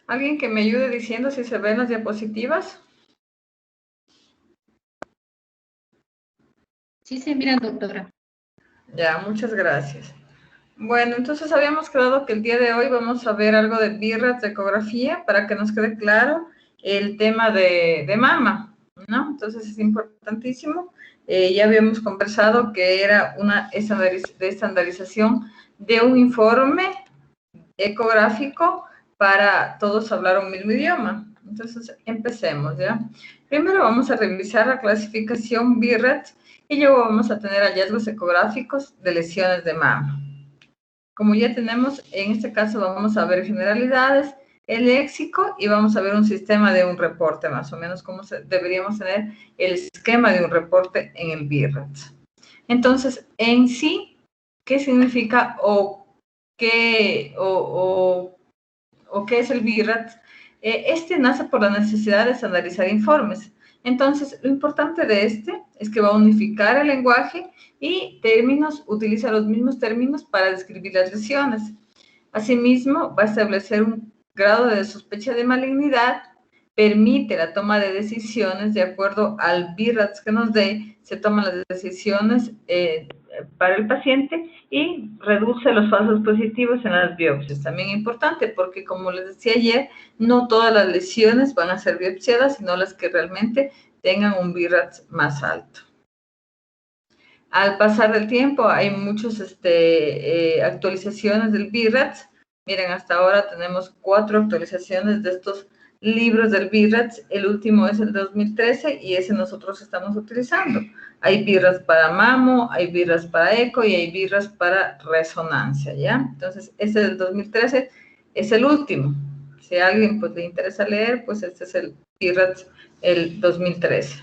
¿Alguien que me ayude diciendo si se ven las diapositivas? Sí se miran, doctora. Ya, muchas gracias. Bueno, entonces habíamos quedado que el día de hoy vamos a ver algo de BIRATS de ecografía para que nos quede claro el tema de mama, ¿no? Entonces es importantísimo. Ya habíamos conversado que era una estandarización de un informe ecográfico para todos hablar un mismo idioma. Entonces, empecemos, ¿ya? Primero vamos a revisar la clasificación BIRATS y luego vamos a tener hallazgos ecográficos de lesiones de mama. Como ya tenemos, en este caso vamos a ver generalidades, el léxico y vamos a ver un sistema de un reporte, más o menos cómo deberíamos tener el esquema de un reporte en el BIRATS. Entonces, en sí, ¿qué significa qué es el BIRATS? Este nace por la necesidad de estandarizar informes. Entonces, lo importante de este es que va a unificar el lenguaje y utiliza los mismos términos para describir las lesiones. Asimismo, va a establecer un grado de sospecha de malignidad, permite la toma de decisiones de acuerdo al BIRATS que nos dé, se toman las decisiones para el paciente y reduce los falsos positivos en las biopsias. También importante porque, como les decía ayer, no todas las lesiones van a ser biopsiadas, sino las que realmente tengan un BIRATS más alto. Al pasar del tiempo hay muchas actualizaciones del BIRATS. Miren, hasta ahora tenemos 4 actualizaciones de estos libros del BIRATS. El último es el 2013 y ese nosotros estamos utilizando. Hay BIRATS para mamo, hay BIRATS para eco y hay BIRATS para resonancia, ¿ya? Entonces, este del 2013 es el último. Si a alguien pues, le interesa leer, pues este es el BIRATS el 2013.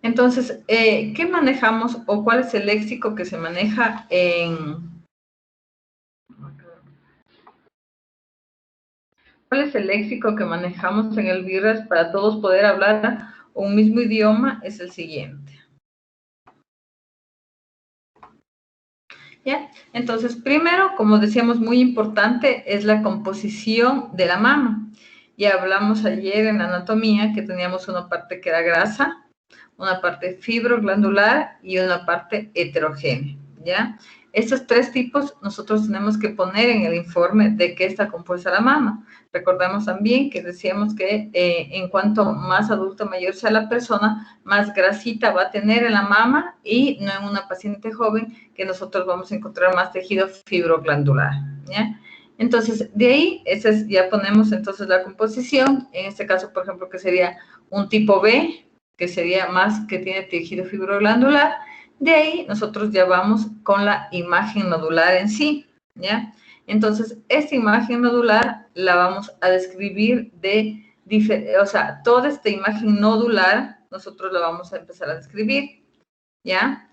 Entonces, ¿qué manejamos o cuál es el léxico que se maneja ¿Cuál es el léxico que manejamos en el BIRATS para todos poder hablar un mismo idioma? Es el siguiente. ¿Ya? Entonces, primero, como decíamos, muy importante es la composición de la mama. Ya hablamos ayer en la anatomía que teníamos una parte que era grasa, una parte fibroglandular y una parte heterogénea, ¿ya? Estos 3 tipos nosotros tenemos que poner en el informe de qué está compuesta la mama. Recordamos también que decíamos que en cuanto más adulto mayor sea la persona, más grasita va a tener en la mama y no en una paciente joven que nosotros vamos a encontrar más tejido fibroglandular, ¿ya? Entonces, de ahí, ya ponemos entonces la composición, en este caso, por ejemplo, que sería un tipo B, que sería más que tiene tejido fibroglandular. De ahí nosotros ya vamos con la imagen nodular en sí, ¿ya? Entonces, esta imagen nodular la vamos a describir toda esta imagen nodular, nosotros la vamos a empezar a describir, ¿ya?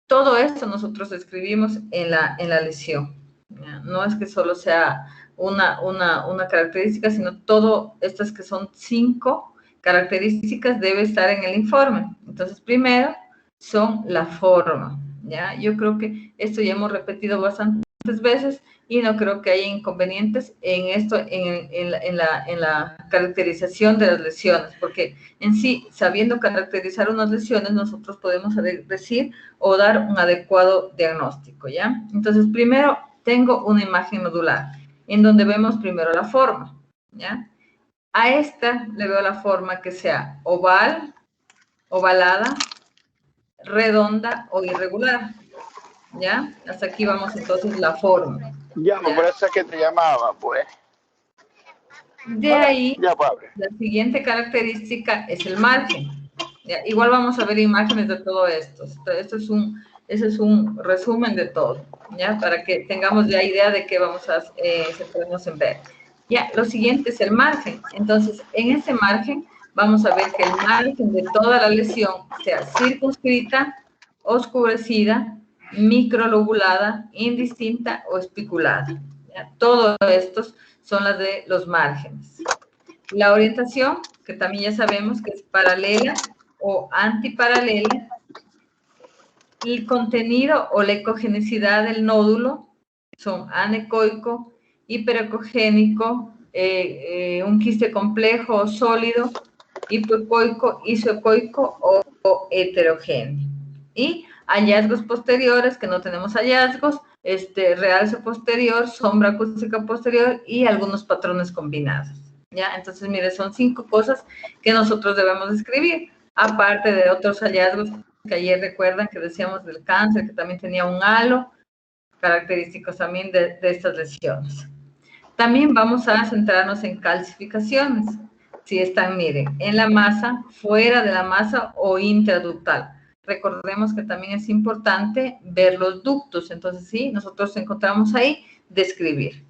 Todo esto nosotros describimos en la lesión, ¿ya? No es que solo sea una característica, sino todo estas que son 5 características debe estar en el informe. Entonces, primero son la forma, ¿ya? Yo creo que esto ya hemos repetido bastantes veces y no creo que haya inconvenientes en esto, en la caracterización de las lesiones, porque en sí, sabiendo caracterizar unas lesiones, nosotros podemos decir o dar un adecuado diagnóstico, ¿ya? Entonces, primero tengo una imagen nodular, en donde vemos primero la forma, ¿ya? A esta le veo la forma que sea oval, ovalada, redonda o irregular, ¿ya? Hasta aquí vamos entonces la forma. Ya, pues por eso es que te llamaba, pues. De ahí, Ya, padre. la siguiente característica es el margen. ¿Ya? Igual vamos a ver imágenes de todo esto. Esto es un resumen de todo, ¿ya? Para que tengamos ya idea de qué vamos a centrarnos en ver. Ya, lo siguiente es el margen. Entonces, en ese margen vamos a ver que el margen de toda la lesión sea circunscrita, oscurecida, microlobulada, indistinta o espiculada. ¿Ya? Todos estos son las de los márgenes. La orientación, que también ya sabemos que es paralela o antiparalela. El contenido o la ecogenicidad del nódulo son anecoico, hiperecogénico, un quiste complejo o sólido, hipoecoico, isoecoico o heterogéneo. Y hallazgos posteriores, que no tenemos hallazgos, realce posterior, sombra acústica posterior y algunos patrones combinados, ¿ya? Entonces, mire, son 5 cosas que nosotros debemos escribir, aparte de otros hallazgos que ayer recuerdan que decíamos del cáncer, que también tenía un halo, característicos también de estas lesiones. También vamos a centrarnos en calcificaciones, si están, miren, en la masa, fuera de la masa o intraductal. Recordemos que también es importante ver los ductos, entonces sí, nosotros encontramos ahí describir.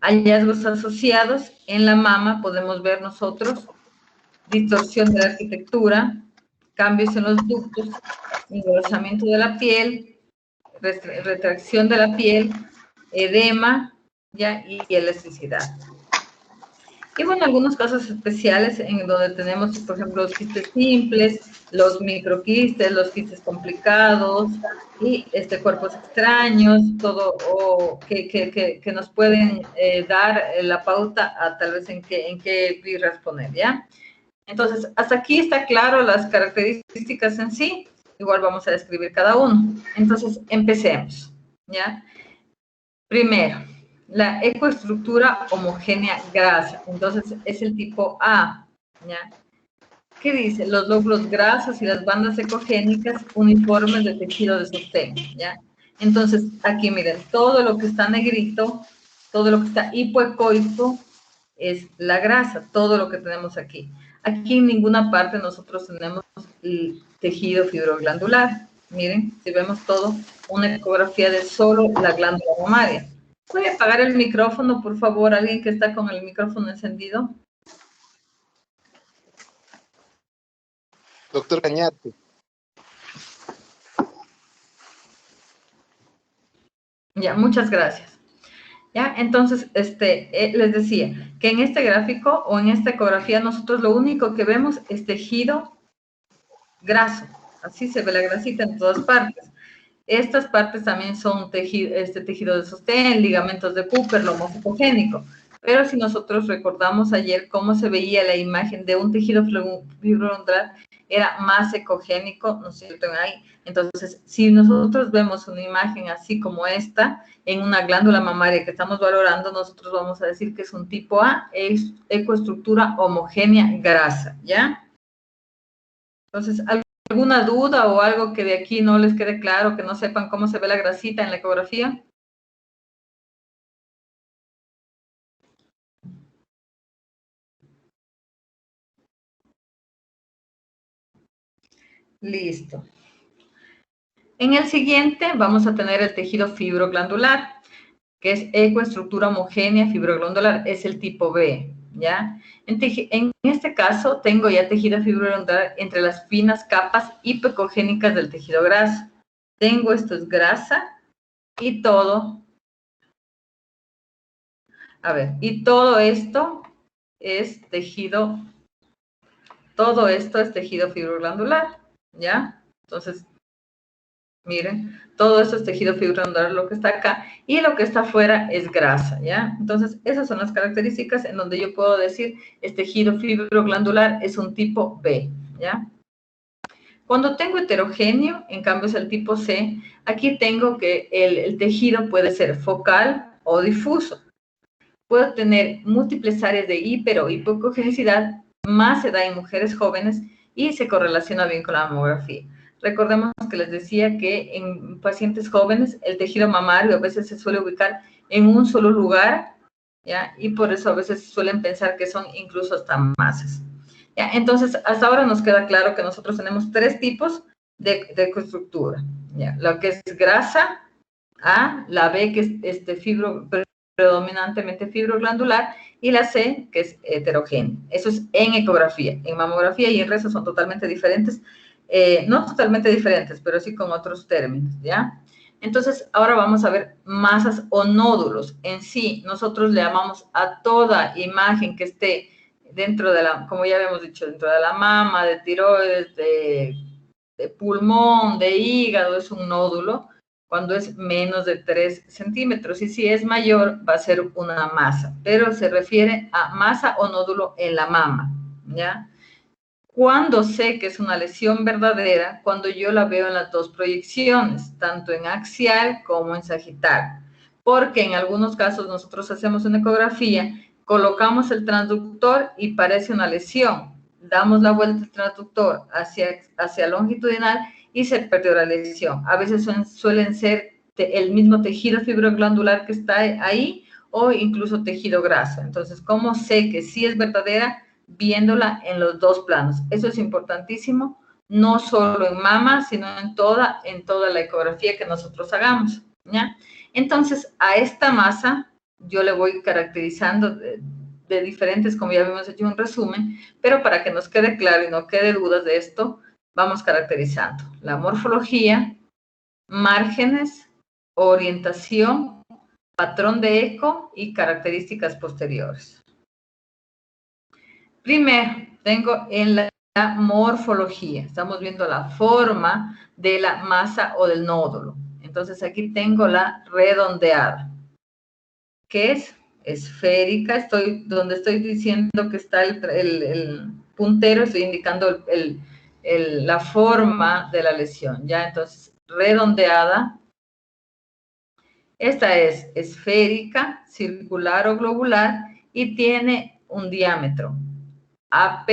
Hallazgos asociados en la mama, podemos ver nosotros distorsión de la arquitectura, cambios en los ductos, engrosamiento de la piel, retracción de la piel, edema, ¿ya? Y elasticidad. Y bueno, algunos casos especiales en donde tenemos, por ejemplo, los quistes simples, los microquistes, los quistes complicados y cuerpos extraños, todo o que nos pueden dar la pauta a tal vez en qué virus poner, ¿ya? Entonces, hasta aquí está claro las características en sí. Igual vamos a describir cada uno. Entonces, empecemos, ¿ya? Primero, la ecoestructura homogénea grasa. Entonces, es el tipo A, ¿ya? ¿Qué dice? Los lóbulos grasos y las bandas ecogénicas uniformes de tejido de sostén, ¿ya? Entonces, aquí miren, todo lo que está negrito, todo lo que está hipoecoico es la grasa, todo lo que tenemos aquí. Aquí en ninguna parte nosotros tenemos el tejido fibroglandular. Miren, si vemos todo, una ecografía de solo la glándula mamaria. ¿Puede apagar el micrófono, por favor, alguien que está con el micrófono encendido? Doctor Cañate. Ya, muchas gracias. ¿Ya? Entonces, les decía que en este gráfico o en esta ecografía nosotros lo único que vemos es tejido graso. Así se ve la grasita en todas partes. Estas partes también son tejido de sostén, ligamentos de Cooper, lomo ecogénico. Pero si nosotros recordamos ayer cómo se veía la imagen de un tejido fibroglandular, era más ecogénico, ¿no es cierto? Ahí. Entonces, si nosotros vemos una imagen así como esta, en una glándula mamaria que estamos valorando, nosotros vamos a decir que es un tipo A, es ecoestructura homogénea grasa, ¿ya? Entonces, ¿alguna duda o algo que de aquí no les quede claro, que no sepan cómo se ve la grasita en la ecografía? Listo. En el siguiente vamos a tener el tejido fibroglandular, que es ecoestructura homogénea fibroglandular, es el tipo B, ¿ya? En este caso tengo ya tejido fibroglandular entre las finas capas hipocogénicas del tejido graso. Tengo esto es grasa y todo, a ver, y todo esto es tejido, todo esto es tejido fibroglandular, ¿ya? Entonces, miren, todo esto es tejido fibroglandular, lo que está acá, y lo que está afuera es grasa, ¿ya? Entonces, esas son las características en donde yo puedo decir, es tejido fibroglandular, es un tipo B, ¿ya? Cuando tengo heterogéneo, en cambio es el tipo C, aquí tengo que el tejido puede ser focal o difuso. Puedo tener múltiples áreas de hiper o hipocogenicidad, más se da en mujeres jóvenes y se correlaciona bien con la mamografía. Recordemos que les decía que en pacientes jóvenes el tejido mamario a veces se suele ubicar en un solo lugar, ¿ya? Y por eso a veces suelen pensar que son incluso hasta masas. ¿Ya? Entonces, hasta ahora nos queda claro que nosotros tenemos 3 tipos de ecoestructura, ¿ya? Lo que es grasa, A, la B, que es predominantemente fibroglandular, y la C, que es heterogénea. Eso es en ecografía. En mamografía y en rezo son totalmente diferentes, no totalmente diferentes, pero sí con otros términos, ¿ya? Entonces, ahora vamos a ver masas o nódulos. En sí, nosotros le llamamos a toda imagen que esté dentro de la, como ya habíamos dicho, dentro de la mama, de tiroides, de pulmón, de hígado, es un nódulo. cuando es menos de 3 centímetros. Y si es mayor, va a ser una masa, pero se refiere a masa o nódulo en la mama, ¿ya? Cuando sé que es una lesión verdadera, cuando yo la veo en las dos proyecciones, tanto en axial como en sagital. Porque en algunos casos nosotros hacemos una ecografía, colocamos el transductor y parece una lesión. Damos la vuelta del transductor hacia longitudinal y se perdió la lesión. A veces suelen ser el mismo tejido fibroglandular que está ahí o incluso tejido graso. Entonces, ¿cómo sé que sí es verdadera? Viéndola en los dos planos. Eso es importantísimo, no solo en mama, sino en toda la ecografía que nosotros hagamos, ¿ya? Entonces, a esta masa yo le voy caracterizando de diferentes, como ya habíamos hecho un resumen, pero para que nos quede claro y no quede dudas de esto, vamos caracterizando la morfología, márgenes, orientación, patrón de eco y características posteriores. Primero, tengo en la morfología, estamos viendo la forma de la masa o del nódulo. Entonces, aquí tengo la redondeada, que es esférica. Donde estoy diciendo que está el puntero, estoy indicando la forma de la lesión, ¿ya? Entonces, redondeada. Esta es esférica, circular o globular y tiene un diámetro AP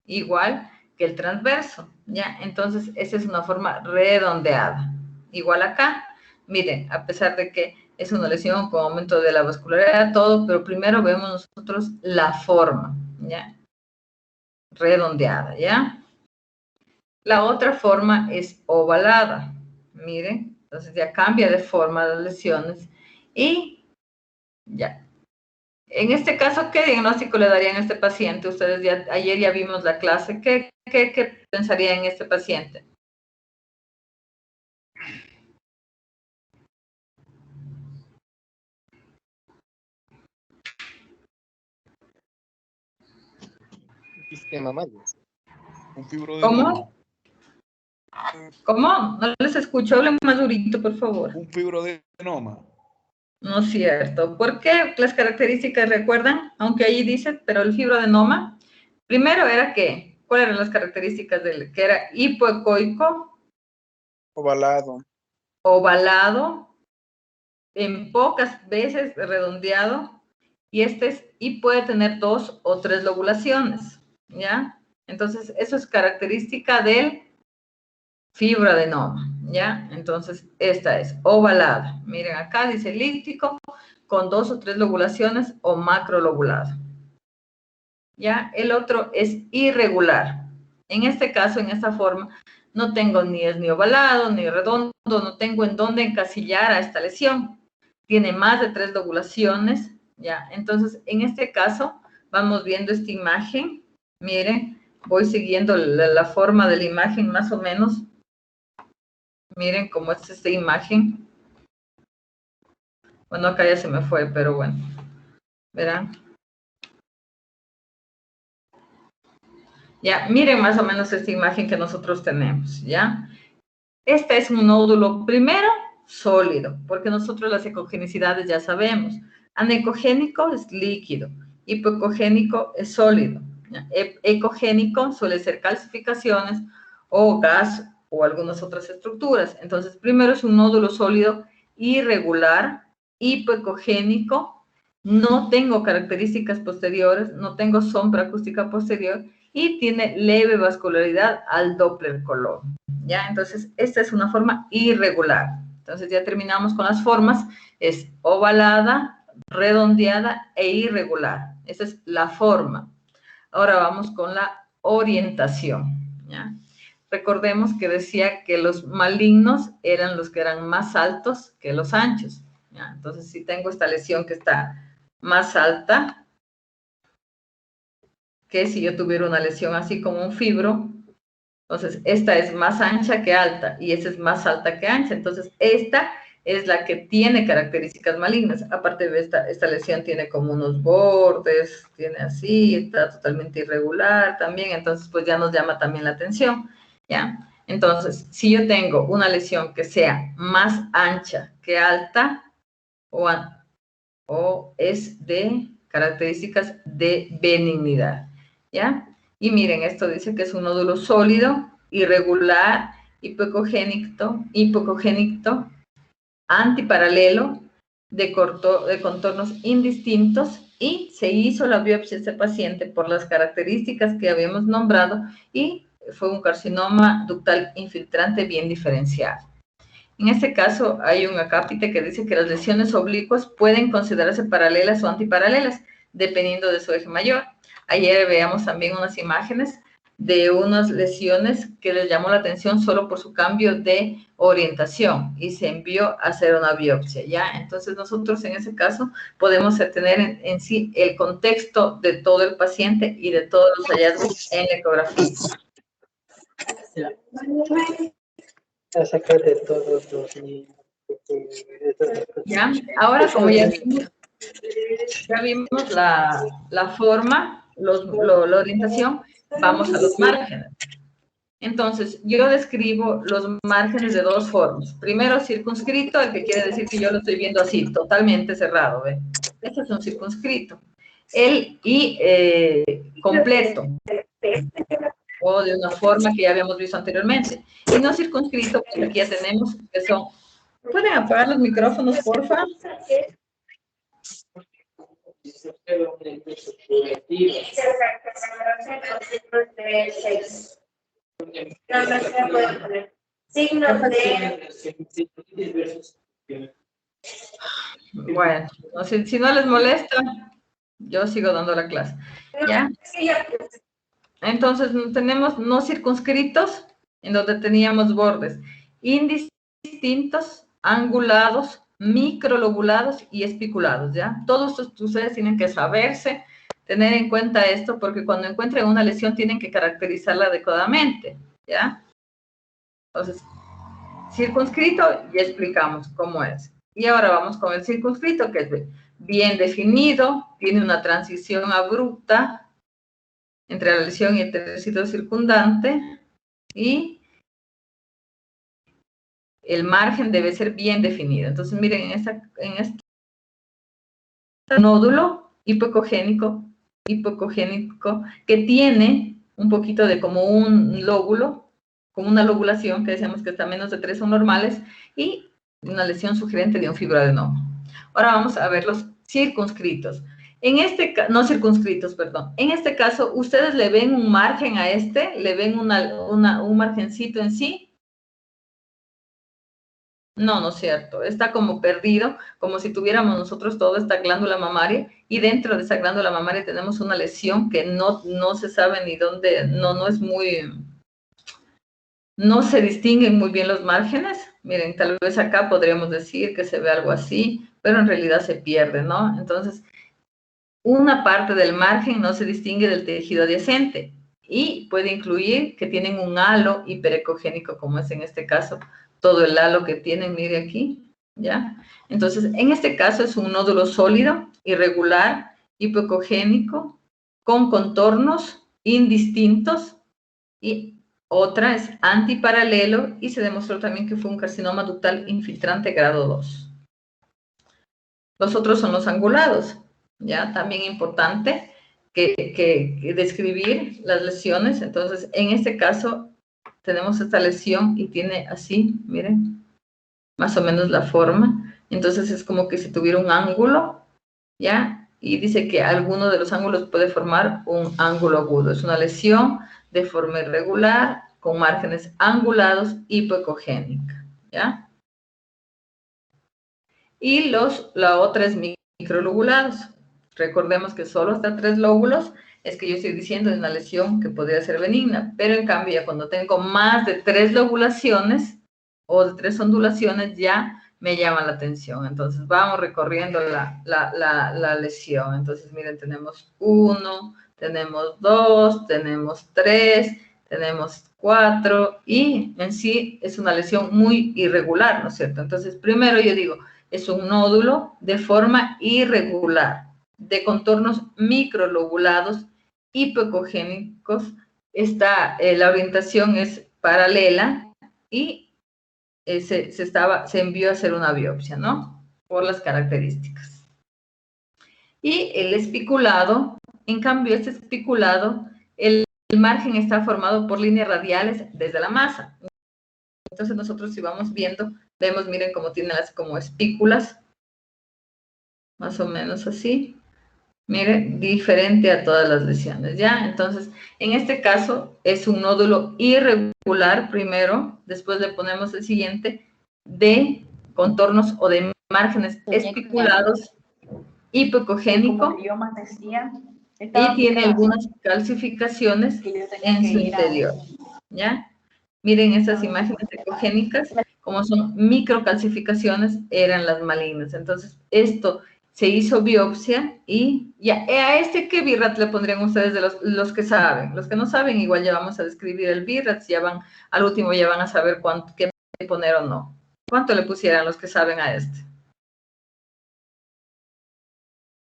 igual que el transverso, ¿ya? Entonces, esa es una forma redondeada. Igual acá, miren, a pesar de que es una lesión con aumento de la vascularidad, todo, pero primero vemos nosotros la forma, ¿ya? Redondeada, ¿ya? La otra forma es ovalada, miren, entonces ya cambia de forma las lesiones y ya. En este caso, ¿qué diagnóstico le darían a este paciente? Ustedes ayer ya vimos la clase. ¿Qué pensaría en este paciente? Sistema mayor. Un fibroadenoma. ¿Cómo? ¿Cómo? No les escucho. Hablen más durito, por favor. Un fibroadenoma. No es cierto. ¿Por qué las características recuerdan? Aunque ahí dice, pero el fibroadenoma, primero era ¿qué? ¿Cuáles eran las características del que era hipoecoico? Ovalado. Ovalado, en pocas veces redondeado, y puede tener 2 o 3 lobulaciones, ¿ya? Entonces, eso es característica del fibroadenoma, ¿ya? Entonces, esta es ovalada. Miren acá, dice elíptico, con 2 o 3 lobulaciones o macrolobulado. ¿Ya? El otro es irregular. En este caso, en esta forma, no tengo ni ovalado, ni redondo, no tengo en dónde encasillar a esta lesión. Tiene más de 3 lobulaciones, ¿ya? Entonces, en este caso, vamos viendo esta imagen. Miren, voy siguiendo la forma de la imagen más o menos. Miren cómo es esta imagen. Bueno, acá ya se me fue, pero bueno. Verán. Ya, miren más o menos esta imagen que nosotros tenemos, ¿ya? Este es un nódulo, primero, sólido, porque nosotros las ecogenicidades ya sabemos. Anecogénico es líquido, hipoecogénico es sólido. ¿Ya? Ecogénico suele ser calcificaciones o gas o algunas otras estructuras. Entonces, primero es un nódulo sólido irregular, hipoecogénico, no tengo características posteriores, no tengo sombra acústica posterior, y tiene leve vascularidad al Doppler color, ¿ya? Entonces, esta es una forma irregular. Entonces, ya terminamos con las formas. Es ovalada, redondeada e irregular. Esa es la forma. Ahora vamos con la orientación, ¿ya? Recordemos que decía que los malignos eran los que eran más altos que los anchos, ¿ya? Entonces, si tengo esta lesión que está más alta, que si yo tuviera una lesión así como un fibro, entonces esta es más ancha que alta y esta es más alta que ancha. Entonces esta es la que tiene características malignas. Aparte de esta lesión tiene como unos bordes, tiene así, está totalmente irregular también. Entonces pues ya nos llama también la atención, ¿ya? Entonces, si yo tengo una lesión que sea más ancha que alta o es de características de benignidad, ¿ya? Y miren, esto dice que es un nódulo sólido, irregular, hipocogénico, antiparalelo, de contornos indistintos, y se hizo la biopsia a este paciente por las características que habíamos nombrado y fue un carcinoma ductal infiltrante bien diferenciado. En este caso hay un acápite que dice que las lesiones oblicuas pueden considerarse paralelas o antiparalelas, dependiendo de su eje mayor. Ayer veíamos también unas imágenes de unas lesiones que les llamó la atención solo por su cambio de orientación y se envió a hacer una biopsia, ¿ya? Entonces nosotros en ese caso podemos tener en sí el contexto de todo el paciente y de todos los hallazgos en la ecografía. Sacar de todos los niños. ¿Ya? Ahora, como ya vimos la forma, la orientación, vamos a los márgenes. Entonces, yo describo los márgenes de dos formas. Primero, circunscrito, el que quiere decir que yo lo estoy viendo así, totalmente cerrado, ¿ve? Este es un circunscrito. Completo, o de una forma que ya habíamos visto anteriormente. Y no circunscrito, pues aquí ya tenemos que son... ¿Pueden apagar los micrófonos, porfa? Bueno, si no les molesta, yo sigo dando la clase. ¿Ya? Entonces, tenemos no circunscritos, en donde teníamos bordes indistintos, angulados, microlobulados y espiculados, ¿ya? Todos ustedes tienen que saberse, tener en cuenta esto, porque cuando encuentren una lesión tienen que caracterizarla adecuadamente, ¿ya? Entonces, circunscrito, ya explicamos cómo es. Y ahora vamos con el circunscrito, que es bien definido, tiene una transición abrupta entre la lesión y el tejido circundante, y el margen debe ser bien definido. Entonces, miren, en este nódulo hipocogénico que tiene un poquito de como un lóbulo, como una lobulación, que decíamos que está menos de 3 son normales, y una lesión sugerente de un fibroadenoma. Ahora vamos a ver los circunscritos. No circunscritos, perdón. En este caso, ¿ustedes le ven un margen a este? ¿Le ven un margencito en sí? No, no es cierto. Está como perdido, como si tuviéramos nosotros toda esta glándula mamaria, y dentro de esa glándula mamaria tenemos una lesión que no se sabe ni dónde, no es muy... No se distinguen muy bien los márgenes. Miren, tal vez acá podríamos decir que se ve algo así, pero en realidad se pierde, ¿no? Entonces, una parte del margen no se distingue del tejido adyacente y puede incluir que tienen un halo hiperecogénico, como es en este caso, todo el halo que tienen, mire aquí, ¿ya? Entonces, en este caso es un nódulo sólido, irregular, hipocogénico, con contornos indistintos, y otra es antiparalelo, y se demostró también que fue un carcinoma ductal infiltrante grado 2. Los otros son los angulados, ¿ya? También importante que describir las lesiones. Entonces, en este caso, tenemos esta lesión y tiene así, miren, más o menos la forma. Entonces, es como que si tuviera un ángulo, ¿ya? Y dice que alguno de los ángulos puede formar un ángulo agudo. Es una lesión de forma irregular, con márgenes angulados, hipoecogénica, ¿ya? Y la otra es microlobulados. Recordemos que solo hasta 3 lóbulos es que yo estoy diciendo de una lesión que podría ser benigna, pero en cambio ya cuando tengo más de 3 lobulaciones o de 3 ondulaciones ya me llama la atención. Entonces vamos recorriendo la lesión. Entonces miren, tenemos 1, tenemos 2, tenemos 3, tenemos 4, y en sí es una lesión muy irregular, ¿no es cierto? Entonces primero yo digo, es un nódulo de forma irregular, de contornos microlobulados, hipocogénicos. La orientación es paralela y se envió a hacer una biopsia, ¿no? Por las características. Y el espiculado, en cambio, este espiculado, el margen está formado por líneas radiales desde la masa. Entonces nosotros si vamos viendo, vemos, miren cómo tiene las como espículas, más o menos así. Miren, diferente a todas las lesiones, ¿ya? Entonces, en este caso es un nódulo irregular primero, después le ponemos el siguiente, de contornos o de márgenes espiculados, hipocogénico, y tiene algunas calcificaciones en su interior, ¿ya? Miren esas imágenes ecogénicas, como son microcalcificaciones, eran las malignas. Entonces, esto se hizo biopsia y ya, ¿a este qué BIRAT le pondrían ustedes de los que saben? Los que no saben, igual ya vamos a describir el BIRAT, ya van, al último ya van a saber qué poner o no. ¿Cuánto le pusieran los que saben a este?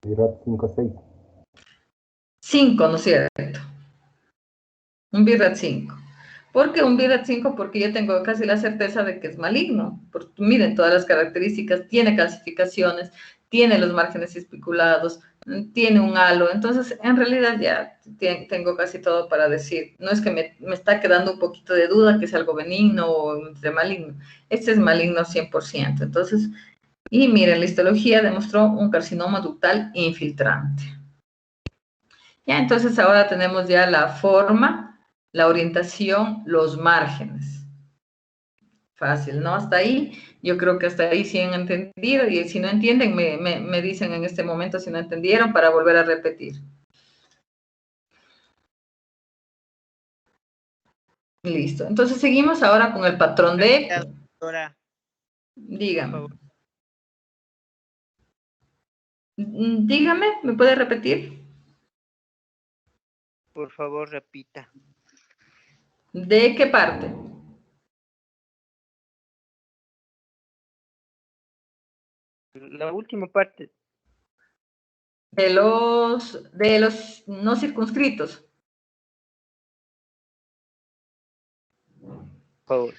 BIRAT 5-6. 5, ¿no es cierto? Un BIRAT 5. ¿Por qué un BIRAT 5? Porque yo tengo casi la certeza de que es maligno. Porque, miren, todas las características, tiene calcificaciones, tiene los márgenes espiculados, tiene un halo. Entonces, en realidad ya tengo casi todo para decir. No es que me está quedando un poquito de duda que es algo benigno o de maligno. Este es maligno 100%. Entonces, y miren, la histología demostró un carcinoma ductal infiltrante. Ya, entonces ahora tenemos ya la forma, la orientación, los márgenes. Fácil, ¿no? Hasta ahí, yo creo que hasta ahí sí han entendido, y si no entienden, me dicen en este momento si no entendieron para volver a repetir. Listo. Entonces seguimos ahora con el patrón de... Dígame. Dígame, ¿me puede repetir? Por favor, repita. ¿De qué parte? La última parte. De los no circunscritos. Por favor.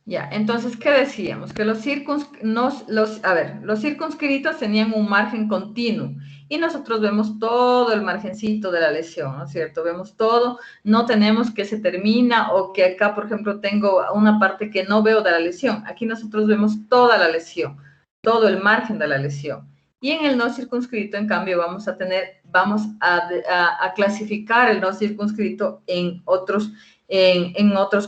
Ya, entonces, ¿qué decíamos? Que los circunscritos tenían un margen continuo y nosotros vemos todo el margencito de la lesión, ¿no es cierto? Vemos todo, no tenemos que se termina o que acá, por ejemplo, tengo una parte que no veo de la lesión. Aquí nosotros vemos toda la lesión, todo el margen de la lesión. Y en el no circunscrito, en cambio, vamos a clasificar el no circunscrito en otros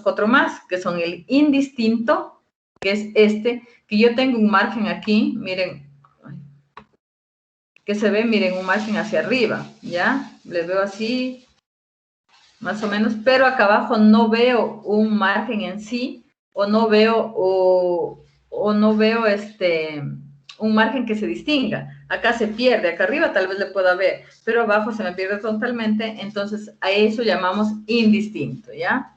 4 más, que son el indistinto, que es este, que yo tengo un margen aquí, miren, que se ve, miren, un margen hacia arriba, ¿ya? Les veo así, más o menos, pero acá abajo no veo un margen en sí, o no veo, un margen que se distinga. Acá se pierde, acá arriba tal vez le pueda ver, pero abajo se me pierde totalmente, entonces a eso llamamos indistinto, ¿ya?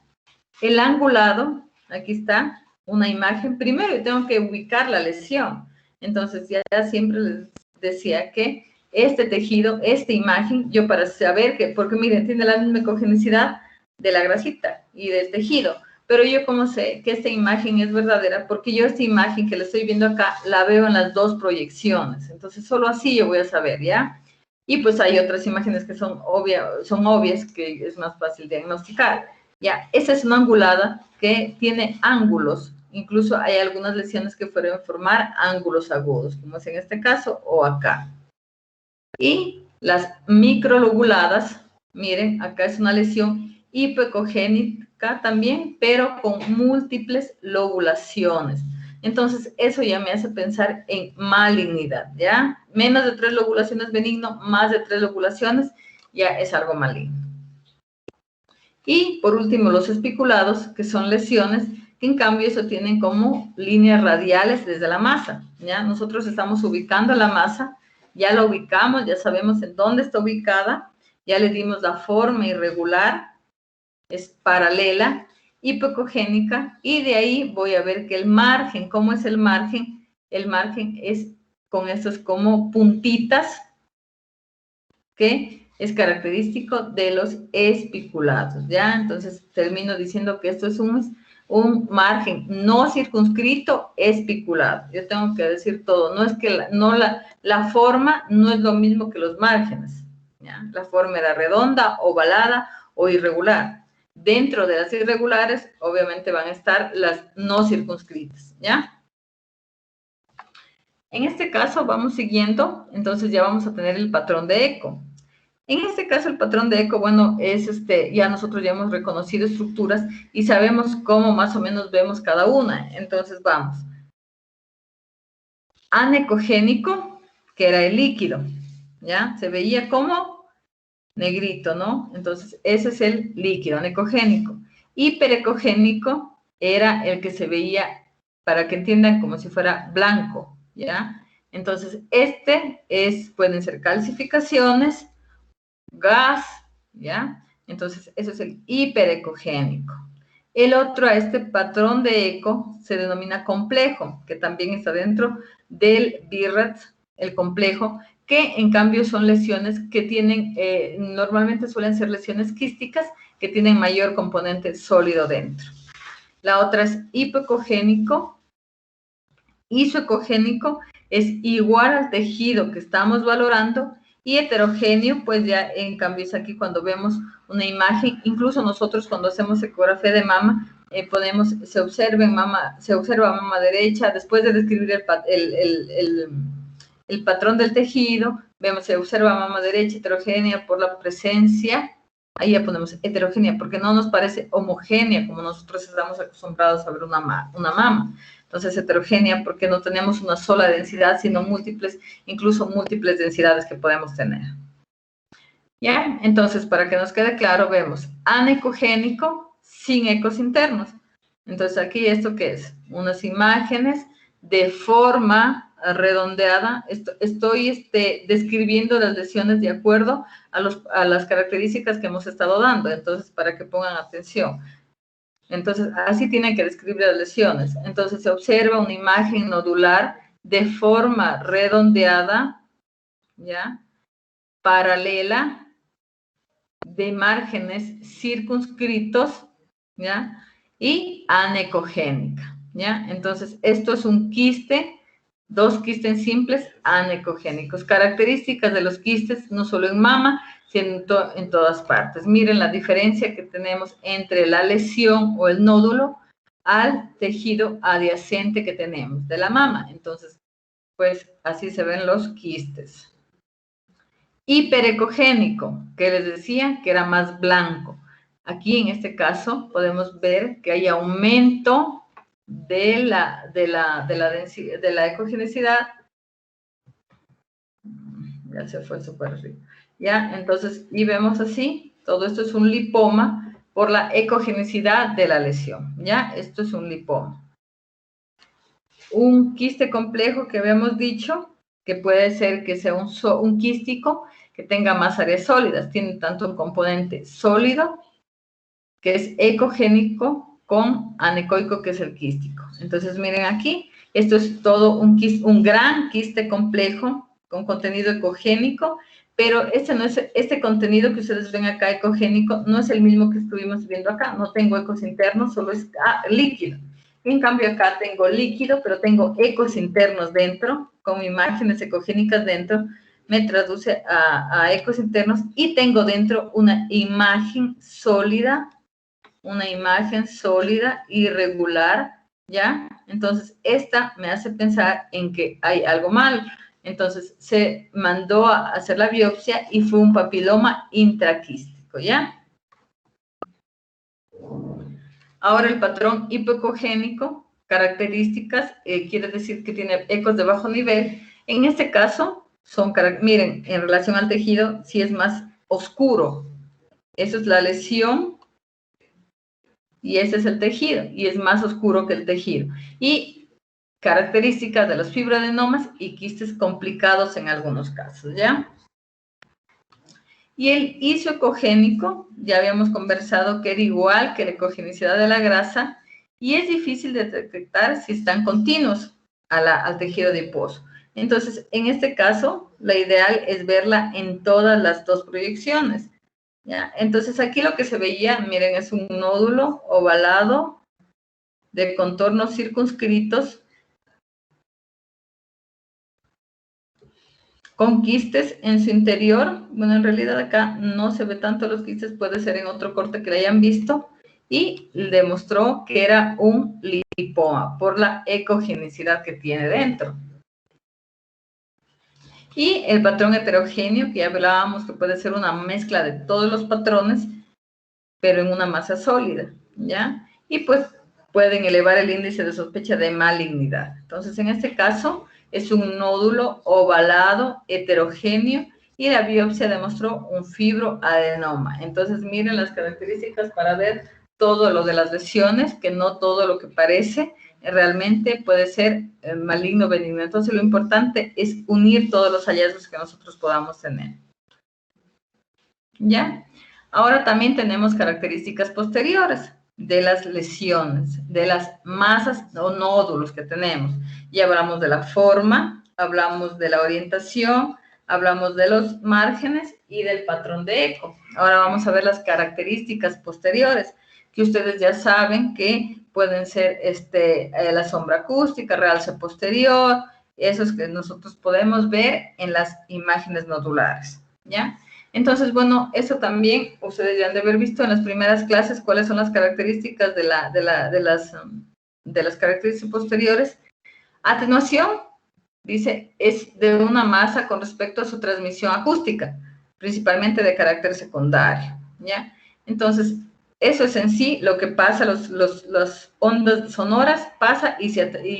El angulado, aquí está, una imagen. Primero yo tengo que ubicar la lesión. Entonces ya siempre les decía que este tejido, esta imagen, yo para saber que, porque miren, tiene la misma ecogenicidad de la grasita y del tejido, pero yo como sé que esta imagen es verdadera, porque yo esta imagen que le estoy viendo acá, la veo en las dos proyecciones. Entonces solo así yo voy a saber, ¿ya? Y pues hay otras imágenes que son obvias, que es más fácil diagnosticar. Ya, esa es una angulada que tiene ángulos. Incluso hay algunas lesiones que pueden formar ángulos agudos, como es en este caso o acá. Y las microlobuladas, miren, acá es una lesión hipoecogénica también, pero con múltiples lobulaciones. Entonces, eso ya me hace pensar en malignidad, ¿ya? Menos de 3 lobulaciones benigno, más de 3 lobulaciones, ya es algo maligno. Y, por último, los espiculados, que son lesiones que, en cambio, eso tienen como líneas radiales desde la masa, ¿ya? Nosotros estamos ubicando la masa, ya la ubicamos, ya sabemos en dónde está ubicada, ya le dimos la forma irregular, es paralela, hipocogénica, y de ahí voy a ver que el margen, ¿cómo es el margen? El margen es con estos como puntitas que es característico de los espiculados, ¿ya? Entonces, termino diciendo que esto es un margen no circunscrito espiculado. Yo tengo que decir todo. No es que la forma no es lo mismo que los márgenes, ¿ya? La forma era redonda, ovalada o irregular. Dentro de las irregulares, obviamente van a estar las no circunscritas, ¿ya? En este caso, vamos siguiendo, entonces ya vamos a tener el patrón de eco. En este caso, el patrón de eco, bueno, es ya nosotros ya hemos reconocido estructuras y sabemos cómo más o menos vemos cada una. Entonces, vamos. Anecogénico, que era el líquido, ¿ya? Se veía como negrito, ¿no? Entonces, ese es el líquido anecogénico. Hiperecogénico era el que se veía, para que entiendan, como si fuera blanco, ¿ya? Entonces, pueden ser calcificaciones, gas, ¿ya? Entonces, eso es el hiperecogénico. El otro, a este patrón de eco, se denomina complejo, que también está dentro del BIRAT, el complejo, que en cambio son lesiones que tienen, normalmente suelen ser lesiones quísticas, que tienen mayor componente sólido dentro. La otra es hipoecogénico. Isoecogénico es igual al tejido que estamos valorando, y heterogéneo, pues ya en cambio es aquí cuando vemos una imagen, incluso nosotros cuando hacemos ecografía de mama, se observa mama derecha, después de describir el patrón del tejido, se observa mama derecha heterogénea por la presencia, ahí ya ponemos heterogénea, porque no nos parece homogénea como nosotros estamos acostumbrados a ver una mama. Entonces, heterogénea porque no tenemos una sola densidad, sino múltiples, incluso múltiples densidades que podemos tener. ¿Ya? Entonces, para que nos quede claro, vemos anecogénico sin ecos internos. Entonces, aquí, ¿esto qué es? Unas imágenes de forma redondeada. Estoy describiendo las lesiones de acuerdo a las características que hemos estado dando. Entonces, para que pongan atención. Entonces, así tienen que describir las lesiones. Entonces, se observa una imagen nodular de forma redondeada, ¿ya? Paralela, de márgenes circunscritos, ¿ya? Y anecogénica, ¿ya? Entonces, esto es un quiste, dos quistes simples anecogénicos. Características de los quistes, no solo en mama, sino en todas partes. Miren la diferencia que tenemos entre la lesión o el nódulo al tejido adyacente que tenemos de la mama. Entonces, pues así se ven los quistes. Hiperecogénico, que les decía que era más blanco. Aquí en este caso podemos ver que hay aumento de la ecogenicidad. Ya se fue súper arriba. ¿Ya? Entonces, y vemos así, todo esto es un lipoma por la ecogenicidad de la lesión, ¿ya? Esto es un lipoma. Un quiste complejo que habíamos dicho, que puede ser que sea un quístico que tenga más áreas sólidas, tiene tanto un componente sólido, que es ecogénico, con anecoico, que es el quístico. Entonces, miren aquí, esto es todo un gran quiste complejo con contenido ecogénico, pero este contenido que ustedes ven acá ecogénico no es el mismo que estuvimos viendo acá. No tengo ecos internos, solo es líquido. En cambio acá tengo líquido, pero tengo ecos internos dentro, con imágenes ecogénicas dentro, me traduce a ecos internos, y tengo dentro una imagen sólida, irregular, ¿ya? Entonces, esta me hace pensar en que hay algo mal. Entonces, se mandó a hacer la biopsia y fue un papiloma intraquístico, ¿ya? Ahora, el patrón hipoecogénico, características, quiere decir que tiene ecos de bajo nivel. En este caso, miren, en relación al tejido, sí es más oscuro. Eso es la lesión, y ese es el tejido, y es más oscuro que el tejido. Y características de los fibroadenomas y quistes complicados en algunos casos, ¿ya? Y el isoecogénico, ya habíamos conversado que era igual que la ecogenicidad de la grasa, y es difícil de detectar si están continuos al tejido adiposo. Entonces, en este caso, la ideal es verla en todas las dos proyecciones, ¿ya? Entonces, aquí lo que se veía, miren, es un nódulo ovalado de contornos circunscritos con quistes en su interior. Bueno, en realidad acá no se ve tanto los quistes, puede ser en otro corte que le hayan visto, y demostró que era un lipoma por la ecogenicidad que tiene dentro. Y el patrón heterogéneo, que ya hablábamos que puede ser una mezcla de todos los patrones, pero en una masa sólida, ¿ya? Y pues pueden elevar el índice de sospecha de malignidad. Entonces, en este caso, es un nódulo ovalado, heterogéneo, y la biopsia demostró un fibroadenoma. Entonces, miren las características para ver todo lo de las lesiones, que no todo lo que parece realmente puede ser maligno o benigno. Entonces, lo importante es unir todos los hallazgos que nosotros podamos tener. ¿Ya? Ahora también tenemos características posteriores de las lesiones, de las masas o nódulos que tenemos. Ya hablamos de la forma, hablamos de la orientación, hablamos de los márgenes y del patrón de eco. Ahora vamos a ver las características posteriores, que ustedes ya saben que pueden ser la sombra acústica, realce posterior, esos que nosotros podemos ver en las imágenes nodulares, ¿ya? Entonces, bueno, eso también ustedes ya han de haber visto en las primeras clases cuáles son las características de las características posteriores. Atenuación, dice, es de una masa con respecto a su transmisión acústica, principalmente de carácter secundario, ¿ya? Entonces, eso es en sí lo que pasa, las ondas sonoras pasa y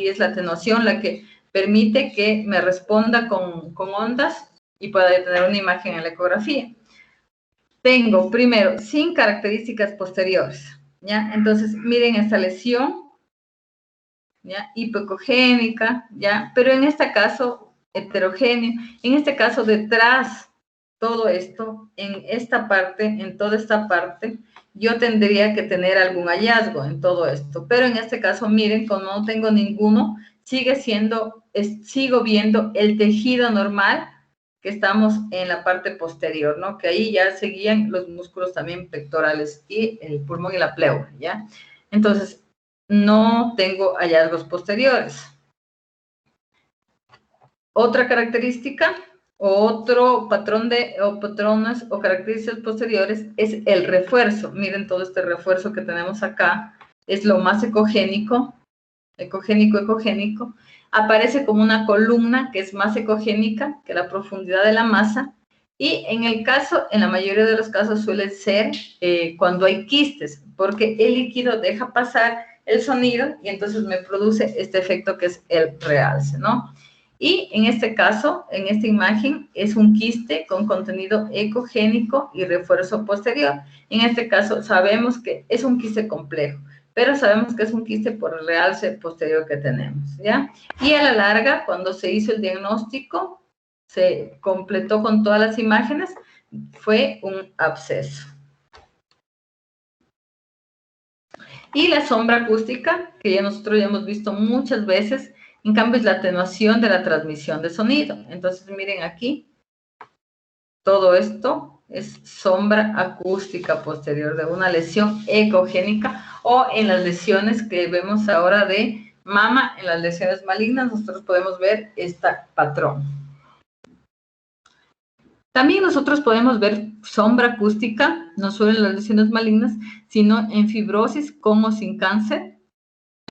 es la atenuación la que permite que me responda con ondas y pueda tener una imagen en la ecografía. Tengo, primero, sin características posteriores, ¿ya? Entonces, miren esta lesión, ¿ya? Hipocogénica, ¿ya? Pero en este caso, heterogéneo. En este caso, detrás, todo esto, en esta parte, en toda esta parte, yo tendría que tener algún hallazgo en todo esto. Pero en este caso, miren, como no tengo ninguno, sigo viendo el tejido normal que estamos en la parte posterior, ¿no? Que ahí ya seguían los músculos también pectorales y el pulmón y la pleura, ¿ya? Entonces, no tengo hallazgos posteriores. Otra característica, otro patrón o patrones o características posteriores es el refuerzo. Miren todo este refuerzo que tenemos acá, es lo más ecogénico, aparece como una columna que es más ecogénica que la profundidad de la masa, y en la mayoría de los casos suele ser cuando hay quistes, porque el líquido deja pasar el sonido y entonces me produce este efecto que es el realce, ¿no? Y en este caso, en esta imagen, es un quiste con contenido ecogénico y refuerzo posterior. En este caso, sabemos que es un quiste complejo, pero sabemos que es un quiste por el realce posterior que tenemos, ¿ya? Y a la larga, cuando se hizo el diagnóstico, se completó con todas las imágenes, fue un absceso. Y la sombra acústica, que ya nosotros ya hemos visto muchas veces, en cambio es la atenuación de la transmisión de sonido. Entonces, miren aquí, todo esto es sombra acústica posterior de una lesión ecogénica, o en las lesiones que vemos ahora de mama, en las lesiones malignas, nosotros podemos ver este patrón. También nosotros podemos ver sombra acústica, no solo en las lesiones malignas, sino en fibrosis con o sin cáncer,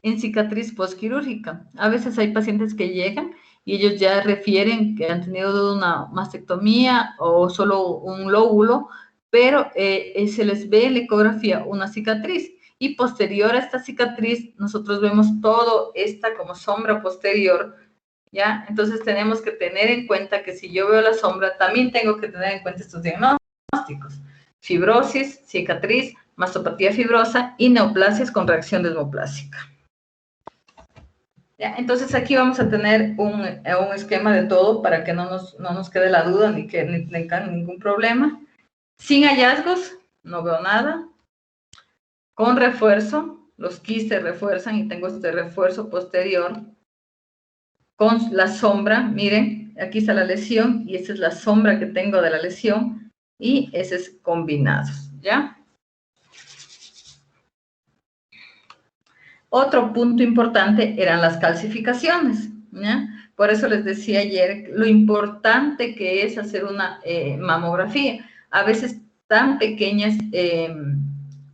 en cicatriz postquirúrgica. A veces hay pacientes que llegan y ellos ya refieren que han tenido una mastectomía o solo un lóbulo, pero se les ve en la ecografía una cicatriz, y posterior a esta cicatriz nosotros vemos todo esta como sombra posterior, ¿ya? Entonces tenemos que tener en cuenta que si yo veo la sombra, también tengo que tener en cuenta estos diagnósticos: fibrosis, cicatriz, mastopatía fibrosa y neoplasias con reacción desmoplásica. ¿Ya? Entonces aquí vamos a tener un esquema de todo para que no nos quede la duda ni tengan ningún problema. Sin hallazgos, no veo nada. Con refuerzo, los quistes refuerzan y tengo este refuerzo posterior. con la sombra, miren, aquí está la lesión y esta es la sombra que tengo de la lesión y ese es combinados, ¿ya? Otro punto importante eran las calcificaciones, ¿ya? Por eso les decía ayer lo importante que es hacer una mamografía. A veces tan pequeñas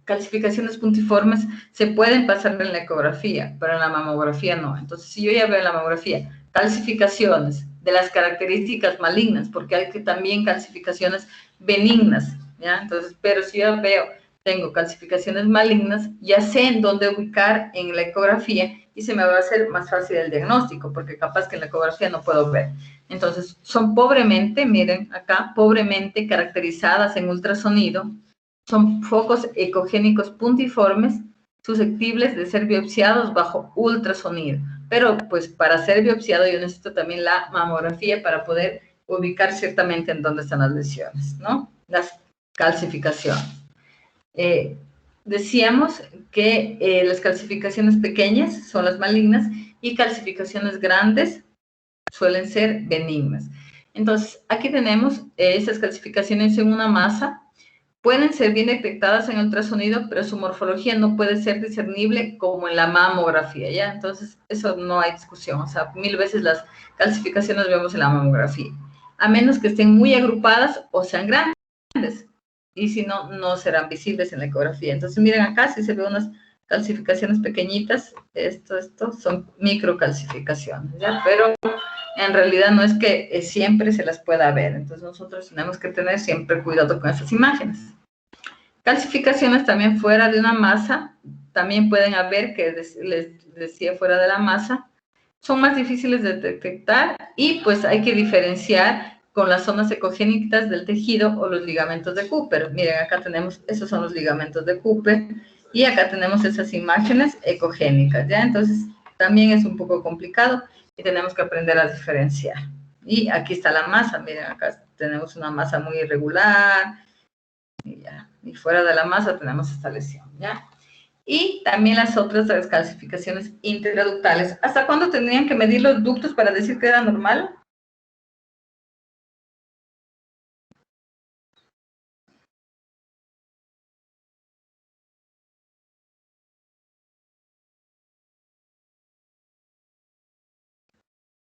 calcificaciones puntiformes se pueden pasar en la ecografía, pero en la mamografía no. Entonces, si yo ya veo en la mamografía calcificaciones de las características malignas, porque hay que también calcificaciones benignas, ¿ya? Entonces, pero si yo veo, tengo calcificaciones malignas, ya sé en dónde ubicar en la ecografía y se me va a hacer más fácil el diagnóstico, porque capaz que en la ecografía no puedo ver. Entonces, son pobremente, miren acá, pobremente caracterizadas en ultrasonido, son focos ecogénicos puntiformes susceptibles de ser biopsiados bajo ultrasonido. Pero pues para ser biopsiado yo necesito también la mamografía para poder ubicar ciertamente en dónde están las lesiones, ¿no? Las calcificaciones. Decíamos que las calcificaciones pequeñas son las malignas y calcificaciones grandes suelen ser benignas. Entonces, aquí tenemos esas calcificaciones en una masa. Pueden ser bien detectadas en ultrasonido, pero su morfología no puede ser discernible como en la mamografía, ¿ya? Entonces, eso no hay discusión. O sea, 1000 veces las calcificaciones vemos en la mamografía, a menos que estén muy agrupadas o sean grandes. Y si no, no serán visibles en la ecografía. Entonces, miren acá, si se ven unas calcificaciones pequeñitas, esto son microcalcificaciones, ¿ya? Pero en realidad no es que siempre se las pueda ver. Entonces, nosotros tenemos que tener siempre cuidado con esas imágenes. Calcificaciones también fuera de una masa, también pueden haber, que les decía, fuera de la masa, son más difíciles de detectar y pues hay que diferenciar con las zonas ecogénicas del tejido o los ligamentos de Cooper. Miren, acá tenemos, esos son los ligamentos de Cooper y acá tenemos esas imágenes ecogénicas, ¿ya? Entonces, también es un poco complicado y tenemos que aprender a diferenciar. Y aquí está la masa, miren, acá tenemos una masa muy irregular y ya. Y fuera de la masa tenemos esta lesión, ¿ya? Y también las otras de las calcificaciones intraductales. ¿Hasta cuándo tendrían que medir los ductos para decir que era normal?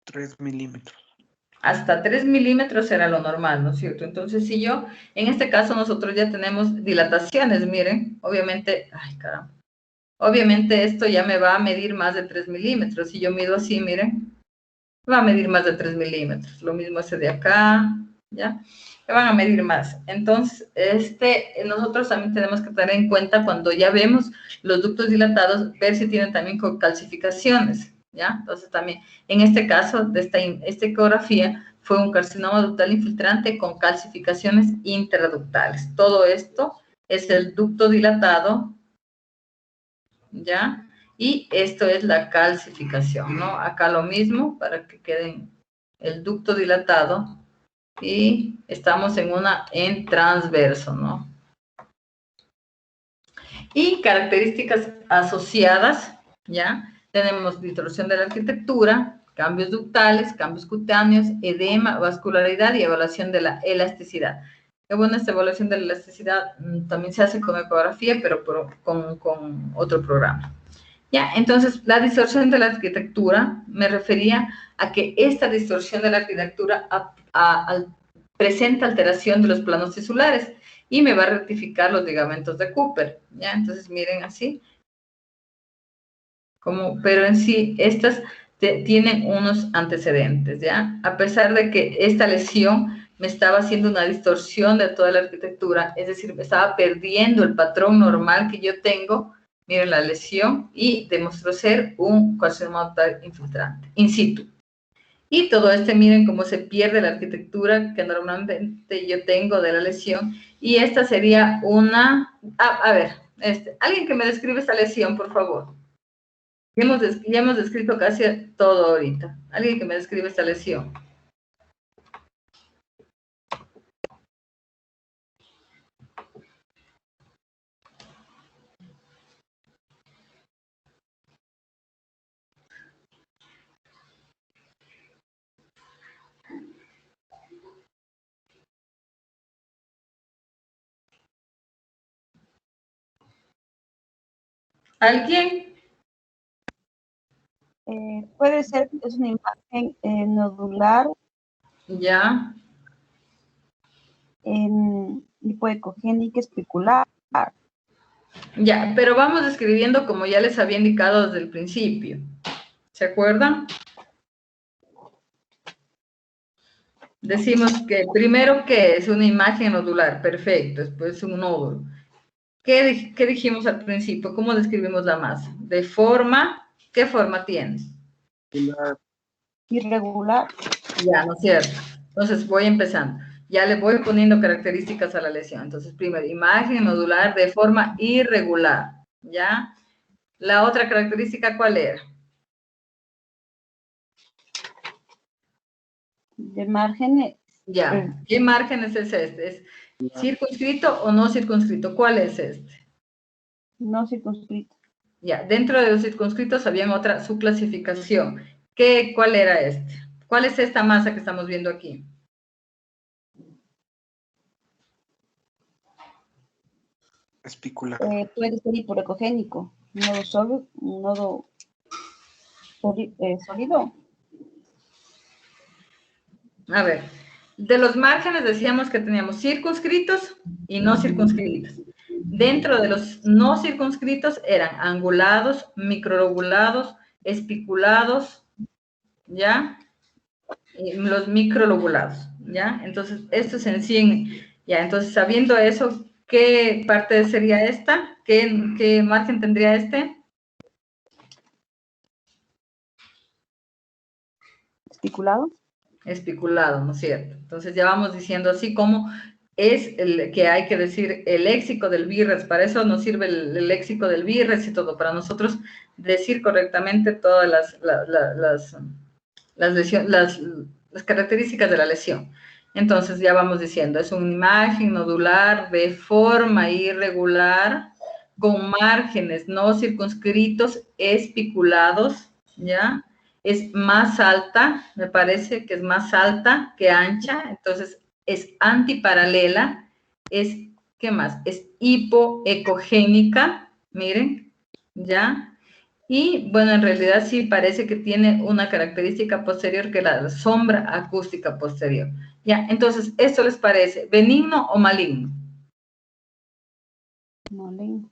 Tres milímetros. Hasta 3 milímetros era lo normal, ¿no es cierto? Entonces, si yo, en este caso nosotros ya tenemos dilataciones, miren, obviamente, ay caramba, obviamente esto ya me va a medir más de 3 milímetros. Si yo mido así, miren, va a medir más de 3 milímetros. Lo mismo ese de acá, ¿ya? Me van a medir más. Entonces, nosotros también tenemos que tener en cuenta cuando ya vemos los ductos dilatados, ver si tienen también calcificaciones, ¿ya? Entonces, también, en este caso, de esta ecografía, fue un carcinoma ductal infiltrante con calcificaciones intraductales. Todo esto es el ducto dilatado, ¿ya? Y esto es la calcificación, ¿no? Acá lo mismo para que queden el ducto dilatado y estamos en transverso, ¿no? Y características asociadas, ¿ya? Tenemos distorsión de la arquitectura, cambios ductales, cambios cutáneos, edema, vascularidad y evaluación de la elasticidad. Qué bueno, esta evaluación de la elasticidad también se hace con ecografía, pero con otro programa. Ya, entonces, la distorsión de la arquitectura me refería a que esta distorsión de la arquitectura presenta alteración de los planos tisulares y me va a rectificar los ligamentos de Cooper, ¿ya? Entonces, miren así, pero en sí, estas tienen unos antecedentes, ¿ya? A pesar de que esta lesión me estaba haciendo una distorsión de toda la arquitectura, es decir, me estaba perdiendo el patrón normal que yo tengo. Miren la lesión y demostró ser un carcinoma ductal infiltrante, in situ. Y todo miren cómo se pierde la arquitectura que normalmente yo tengo de la lesión. Y esta sería una... a ver, alguien que me describe esta lesión, por favor. Ya hemos descrito casi todo ahorita. Alguien que me describe esta lesión. ¿Alguien? Puede ser, es una imagen nodular Ya. hipoecogénica especular. Ya, pero vamos escribiendo como ya les había indicado desde el principio. ¿Se acuerdan? Decimos que primero que es una imagen nodular, perfecto, después un nódulo. ¿Qué dijimos al principio? ¿Cómo describimos la masa? De forma, ¿qué forma tiene? Irregular. Ya, ¿no es cierto? Entonces voy empezando. Ya le voy poniendo características a la lesión. Entonces, primero, imagen nodular de forma irregular. ¿Ya? La otra característica, ¿cuál era? De márgenes. Ya. ¿Qué márgenes es este? ¿Es circunscrito o no circunscrito? ¿Cuál es este? No circunscrito. Ya. Dentro de los circunscritos había otra subclasificación. ¿Cuál era este? ¿Cuál es esta masa que estamos viendo aquí? Espicular. Puede ser hipoecogénico. Un nodo sólido. A ver, de los márgenes decíamos que teníamos circunscritos y no circunscritos. Dentro de los no circunscritos eran angulados, microlobulados, espiculados, ¿ya? Y los microlobulados, ¿ya? Entonces, esto es en sí, ya, entonces sabiendo eso, ¿qué parte sería esta? ¿Qué margen tendría este? Especulado. Especulado, ¿no es cierto? Entonces ya vamos diciendo así como es el que hay que decir el léxico del BIRRES, para eso nos sirve el léxico del BIRRES y todo, para nosotros decir correctamente todas las características de la lesión. Entonces ya vamos diciendo, es una imagen nodular de forma irregular, con márgenes no circunscritos, espiculados, ¿ya? Es más alta, me parece que es más alta que ancha, entonces es antiparalela, ¿qué más? Es hipoecogénica, miren, ¿ya? Y bueno, en realidad sí parece que tiene una característica posterior que es la sombra acústica posterior. Ya, entonces, ¿esto les parece benigno o maligno? Maligno.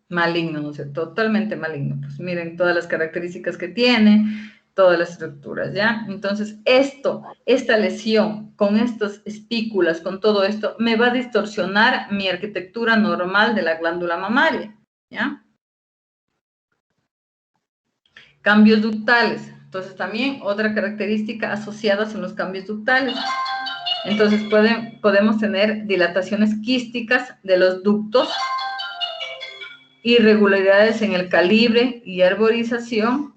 Maligno, no sé, totalmente maligno. Pues miren todas las características que tiene, todas las estructuras, ¿ya? Entonces, esta lesión, con estas espículas, con todo esto, me va a distorsionar mi arquitectura normal de la glándula mamaria, ¿ya? Cambios ductales. Entonces, también otra característica asociada son los cambios ductales. Entonces, podemos tener dilataciones quísticas de los ductos, irregularidades en el calibre y arborización,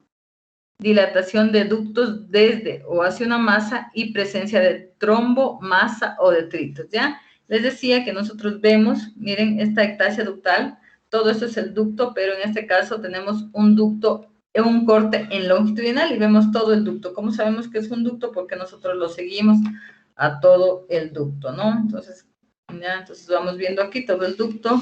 dilatación de ductos desde o hacia una masa y presencia de trombo, masa o detritos, ¿ya? Les decía que nosotros vemos, miren, esta ectasia ductal, todo esto es el ducto, pero en este caso tenemos un ducto, un corte en longitudinal y vemos todo el ducto. ¿Cómo sabemos que es un ducto? Porque nosotros lo seguimos a todo el ducto, ¿no? Entonces, ya, entonces vamos viendo aquí todo el ducto,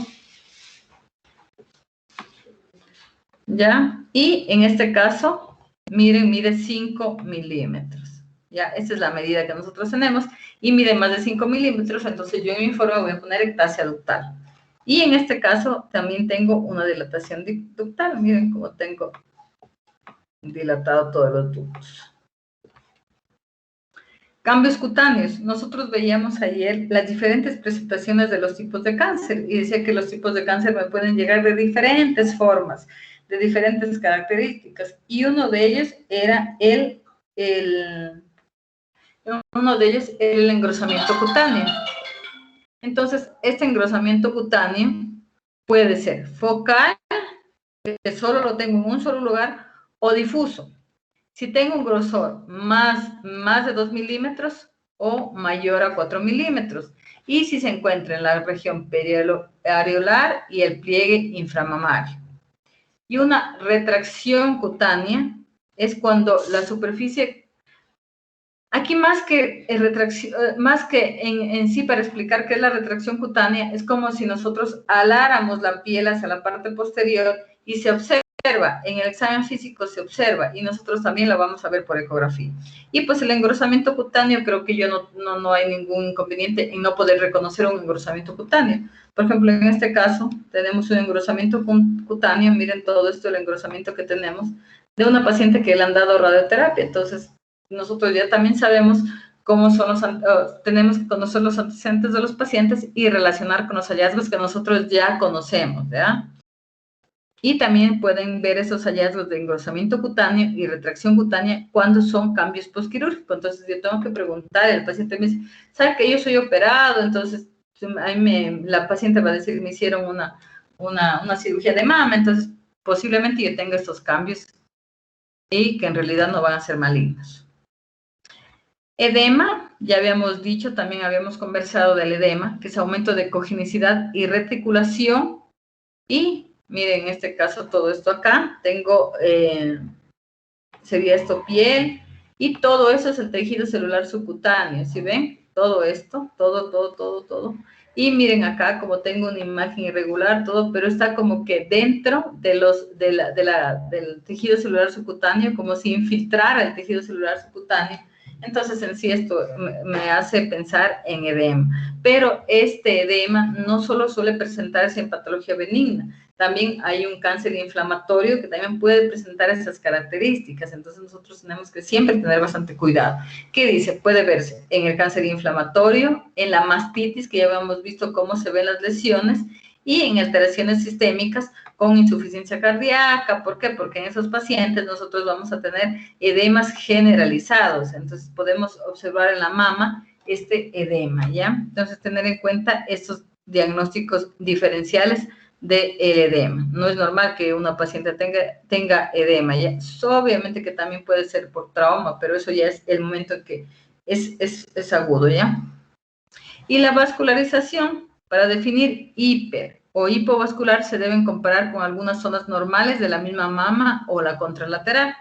¿ya? Y en este caso, miren, mide 5 milímetros. Ya, esta es la medida que nosotros tenemos. Y mide más de 5 milímetros, entonces yo en mi informe voy a poner ectasia ductal. Y en este caso también tengo una dilatación ductal. Miren cómo tengo dilatado todos los ductos. Cambios cutáneos. Nosotros veíamos ayer las diferentes presentaciones de los tipos de cáncer y decía que los tipos de cáncer me pueden llegar de diferentes formas, de diferentes características. Y uno de ellos era el engrosamiento cutáneo. Entonces, este engrosamiento cutáneo puede ser focal, que solo lo tengo en un solo lugar, o difuso. Si tengo un grosor más de 2 milímetros o mayor a 4 milímetros. Y si se encuentra en la región periareolar y el pliegue inframamario. Y una retracción cutánea es cuando la superficie, aquí más que en sí para explicar qué es la retracción cutánea, es como si nosotros aláramos la piel hacia la parte posterior y se observa, en el examen físico se observa, y nosotros también lo vamos a ver por ecografía. Y pues el engrosamiento cutáneo, creo que no hay ningún inconveniente en no poder reconocer un engrosamiento cutáneo. Por ejemplo, en este caso, tenemos un engrosamiento cutáneo, miren todo esto, el engrosamiento que tenemos, de una paciente que le han dado radioterapia. Entonces, nosotros ya también sabemos cómo son tenemos que conocer los antecedentes de los pacientes y relacionar con los hallazgos que nosotros ya conocemos, ¿verdad? Y también pueden ver esos hallazgos de engrosamiento cutáneo y retracción cutánea cuando son cambios postquirúrgicos. Entonces, yo tengo que preguntar, el paciente me dice, ¿sabe que yo soy operado? Entonces, la paciente va a decir, me hicieron una cirugía de mama, entonces posiblemente yo tenga estos cambios y que en realidad no van a ser malignos. Edema, ya habíamos dicho, también habíamos conversado del edema, que es aumento de cogenicidad y reticulación. Y miren, en este caso todo esto acá, tengo, sería esto piel, y todo eso es el tejido celular subcutáneo, ¿sí ven? Todo esto, todo. Y miren acá, como tengo una imagen irregular, todo, pero está como que dentro de del tejido celular subcutáneo, como si infiltrara el tejido celular subcutáneo. Entonces, en sí, esto me hace pensar en edema. Pero este edema no solo suele presentarse en patología benigna, también hay un cáncer inflamatorio que también puede presentar esas características. Entonces, nosotros tenemos que siempre tener bastante cuidado. ¿Qué dice? Puede verse en el cáncer inflamatorio, en la mastitis, que ya habíamos visto cómo se ven las lesiones, y en alteraciones sistémicas con insuficiencia cardíaca. ¿Por qué? Porque en esos pacientes nosotros vamos a tener edemas generalizados. Entonces, podemos observar en la mama este edema, ¿ya? Entonces, tener en cuenta estos diagnósticos diferenciales del edema. No es normal que una paciente tenga edema, ¿ya? Obviamente que también puede ser por trauma, pero eso ya es el momento en que es agudo, ¿ya? Y la vascularización, para definir hiper o hipovascular, se deben comparar con algunas zonas normales de la misma mama o la contralateral.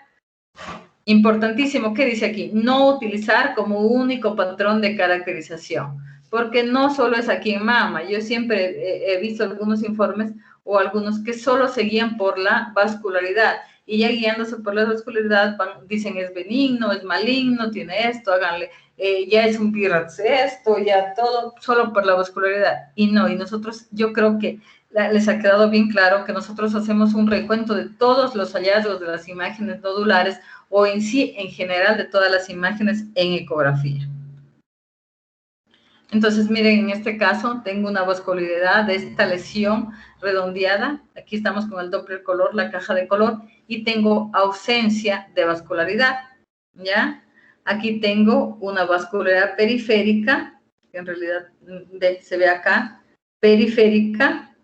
Importantísimo, ¿qué dice aquí? No utilizar como único patrón de caracterización, porque no solo es aquí en mama. Yo siempre he visto algunos informes o algunos que solo se guían por la vascularidad, y ya guiándose por la vascularidad dicen es benigno, es maligno, tiene esto, háganle, ya es un BIRATS esto, ya todo, solo por la vascularidad. Y no, y nosotros, yo creo que les ha quedado bien claro que nosotros hacemos un recuento de todos los hallazgos de las imágenes nodulares, o en sí, en general, de todas las imágenes en ecografía. Entonces, miren, en este caso tengo una vascularidad de esta lesión redondeada. Aquí estamos con el Doppler color, la caja de color, y tengo ausencia de vascularidad, ¿ya? Aquí tengo una vascularidad periférica, que en realidad se ve acá, periférica,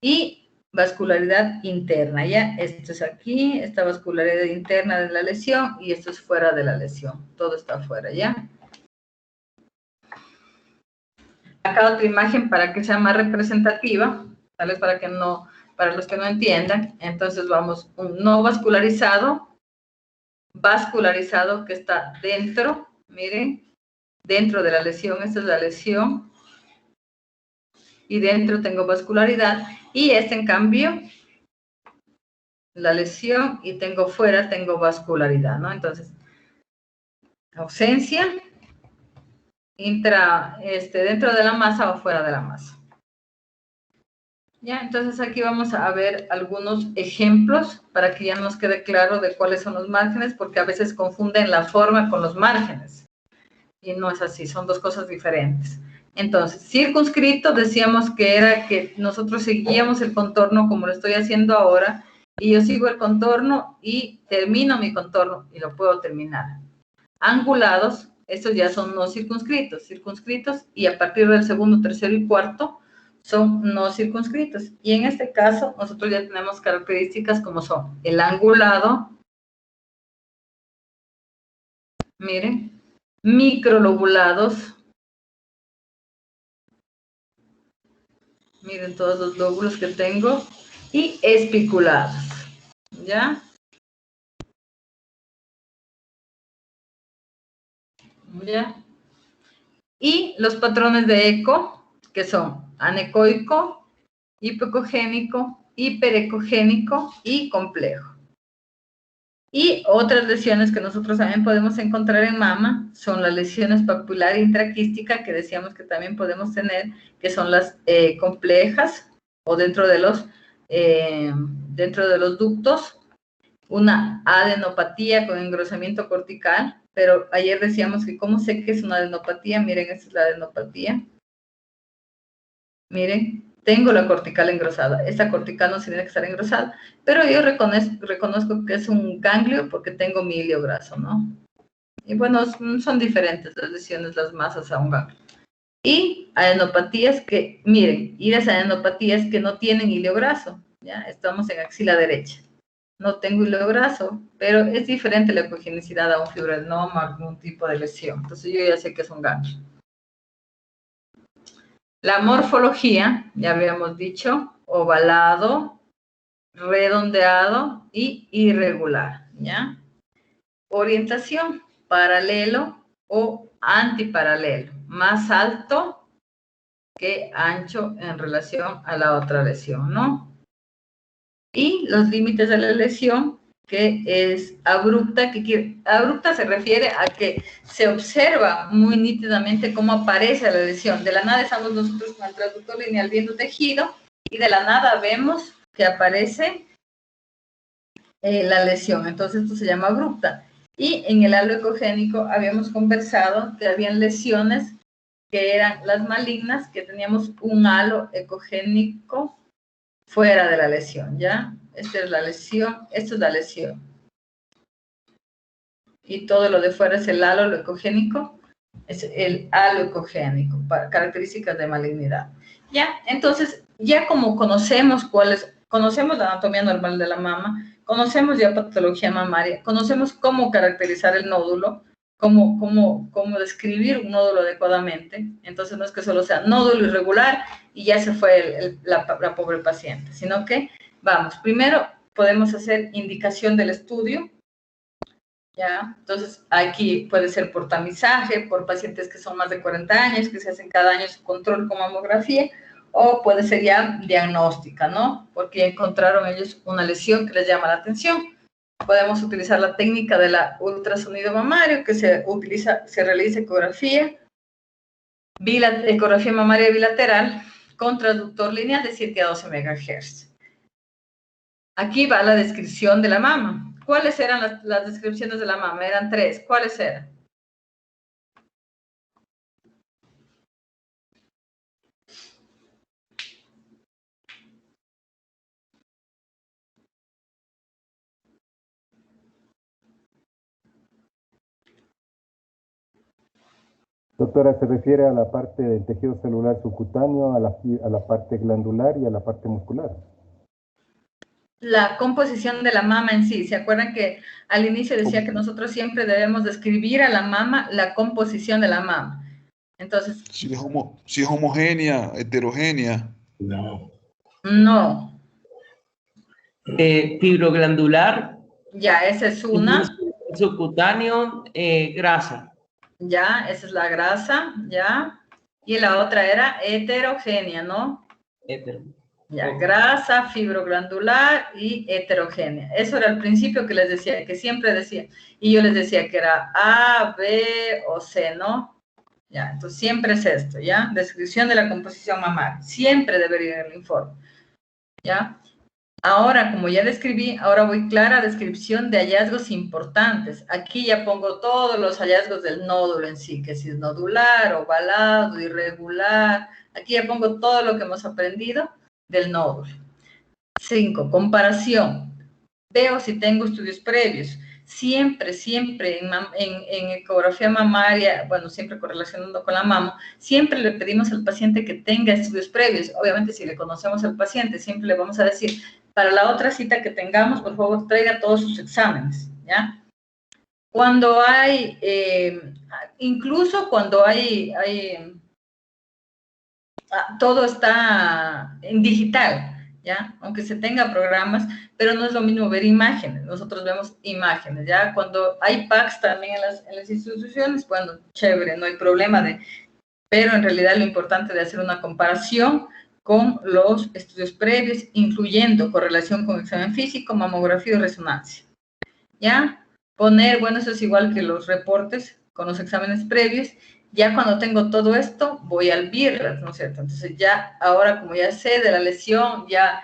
y vascularidad interna, ¿ya? Esto es aquí, esta vascularidad interna de la lesión, y esto es fuera de la lesión. Todo está afuera, ¿ya? Acá otra imagen para que sea más representativa, tal vez para los que no entiendan. Entonces vamos, un no vascularizado que está dentro, miren, dentro de la lesión. Esta es la lesión, y dentro tengo vascularidad, y este en cambio, la lesión, y tengo fuera, tengo vascularidad, ¿no? Entonces, ausencia, dentro de la masa o fuera de la masa. Ya, entonces aquí vamos a ver algunos ejemplos para que ya nos quede claro de cuáles son los márgenes, porque a veces confunden la forma con los márgenes. Y no es así, son dos cosas diferentes. Entonces, circunscrito, decíamos que era que nosotros seguíamos el contorno como lo estoy haciendo ahora, y yo sigo el contorno y termino mi contorno, y lo puedo terminar. Angulados, estos ya son no circunscritos, y a partir del segundo, tercero y cuarto son no circunscritos. Y en este caso, nosotros ya tenemos características como son el angulado, miren, microlobulados, miren todos los lóbulos que tengo, y espiculados, ¿ya? ¿Ya? Y los patrones de eco, que son anecoico, hipocogénico hiperecogénico y complejo. Y otras lesiones que nosotros también podemos encontrar en mama son las lesiones papular e intraquística, que decíamos que también podemos tener, que son las complejas o dentro de los ductos, una adenopatía con engrosamiento cortical, pero ayer decíamos que cómo sé que es una adenopatía. Miren, esta es la adenopatía. Miren, tengo la cortical engrosada. Esta cortical no tiene que estar engrosada, pero yo reconozco que es un ganglio porque tengo mi hilio graso, ¿no? Y bueno, son diferentes las lesiones, las masas a un ganglio. Y adenopatías que, miren, y las adenopatías que no tienen hilio graso, ¿ya? Estamos en axila derecha. No tengo hilo graso, pero es diferente la ecogenicidad a un fibroadenoma, algún tipo de lesión. Entonces yo ya sé que es un ganglio. La morfología, ya habíamos dicho, ovalado, redondeado y irregular, ¿ya? Orientación, paralelo o antiparalelo, más alto que ancho en relación a la otra lesión, ¿no? Y los límites de la lesión, que es abrupta, abrupta se refiere a que se observa muy nítidamente cómo aparece la lesión. De la nada estamos nosotros con el traductor lineal viendo tejido y de la nada vemos que aparece la lesión. Entonces esto se llama abrupta. Y en el halo ecogénico habíamos conversado que habían lesiones que eran las malignas, que teníamos un halo ecogénico fuera de la lesión, ¿ya? Esta es la lesión, esto es la lesión. Y todo lo de fuera es el halo ecogénico, es el halo ecogénico, características de malignidad. ¿Ya? Entonces, ya como conocemos conocemos la anatomía normal de la mama, conocemos ya patología mamaria, conocemos cómo caracterizar el nódulo, cómo describir un nódulo adecuadamente. Entonces no es que solo sea nódulo irregular y ya se fue la pobre paciente, sino que, vamos, primero podemos hacer indicación del estudio, ¿ya? Entonces aquí puede ser por tamizaje, por pacientes que son más de 40 años, que se hacen cada año su control con mamografía, o puede ser ya diagnóstica, ¿no? Porque encontraron ellos una lesión que les llama la atención. Podemos utilizar la técnica de la ultrasonido mamario, que se realiza ecografía mamaria bilateral con transductor lineal de 7 a 12 MHz. Aquí va la descripción de la mama. ¿Cuáles eran las descripciones de la mama? Eran 3. ¿Cuáles eran? Doctora, se refiere a la parte del tejido celular subcutáneo, a la parte glandular y a la parte muscular. La composición de la mama en sí. ¿Se acuerdan que al inicio decía que nosotros siempre debemos describir a la mama la composición de la mama? Entonces... Si es homogénea, heterogénea. No. Fibroglandular. Ya, esa es una. Subcutáneo, grasa. Ya, esa es la grasa, ya. Y la otra era heterogénea, ¿no? Ya, grasa, fibroglandular y heterogénea. Eso era el principio que les decía, que siempre decía. Y yo les decía que era A, B o C, ¿no? Ya, entonces siempre es esto, ¿ya? Descripción de la composición mamaria. Siempre debería ir el informe, ¿ya? Ahora, como ya describí, ahora voy clara a descripción de hallazgos importantes. Aquí ya pongo todos los hallazgos del nódulo en sí, que si es nodular, ovalado, irregular. Aquí ya pongo todo lo que hemos aprendido del nódulo. 5. Comparación. Veo si tengo estudios previos. Siempre en ecografía mamaria, bueno, siempre correlacionando con la mama, siempre le pedimos al paciente que tenga estudios previos. Obviamente, si le conocemos al paciente, siempre le vamos a decir, para la otra cita que tengamos, por favor, traiga todos sus exámenes, ¿ya? Cuando hay, incluso cuando todo está en digital, ¿ya? Aunque se tenga programas, pero no es lo mismo ver imágenes. Nosotros vemos imágenes, ¿ya? Cuando hay PACS también en las instituciones, bueno, chévere, no hay problema pero en realidad lo importante de hacer una comparación con los estudios previos, incluyendo correlación con examen físico, mamografía y resonancia. ¿Ya? Poner, bueno, eso es igual que los reportes con los exámenes previos. Ya cuando tengo todo esto, voy al BIRAT, ¿no es cierto? Entonces ya, ahora como ya sé de la lesión, ya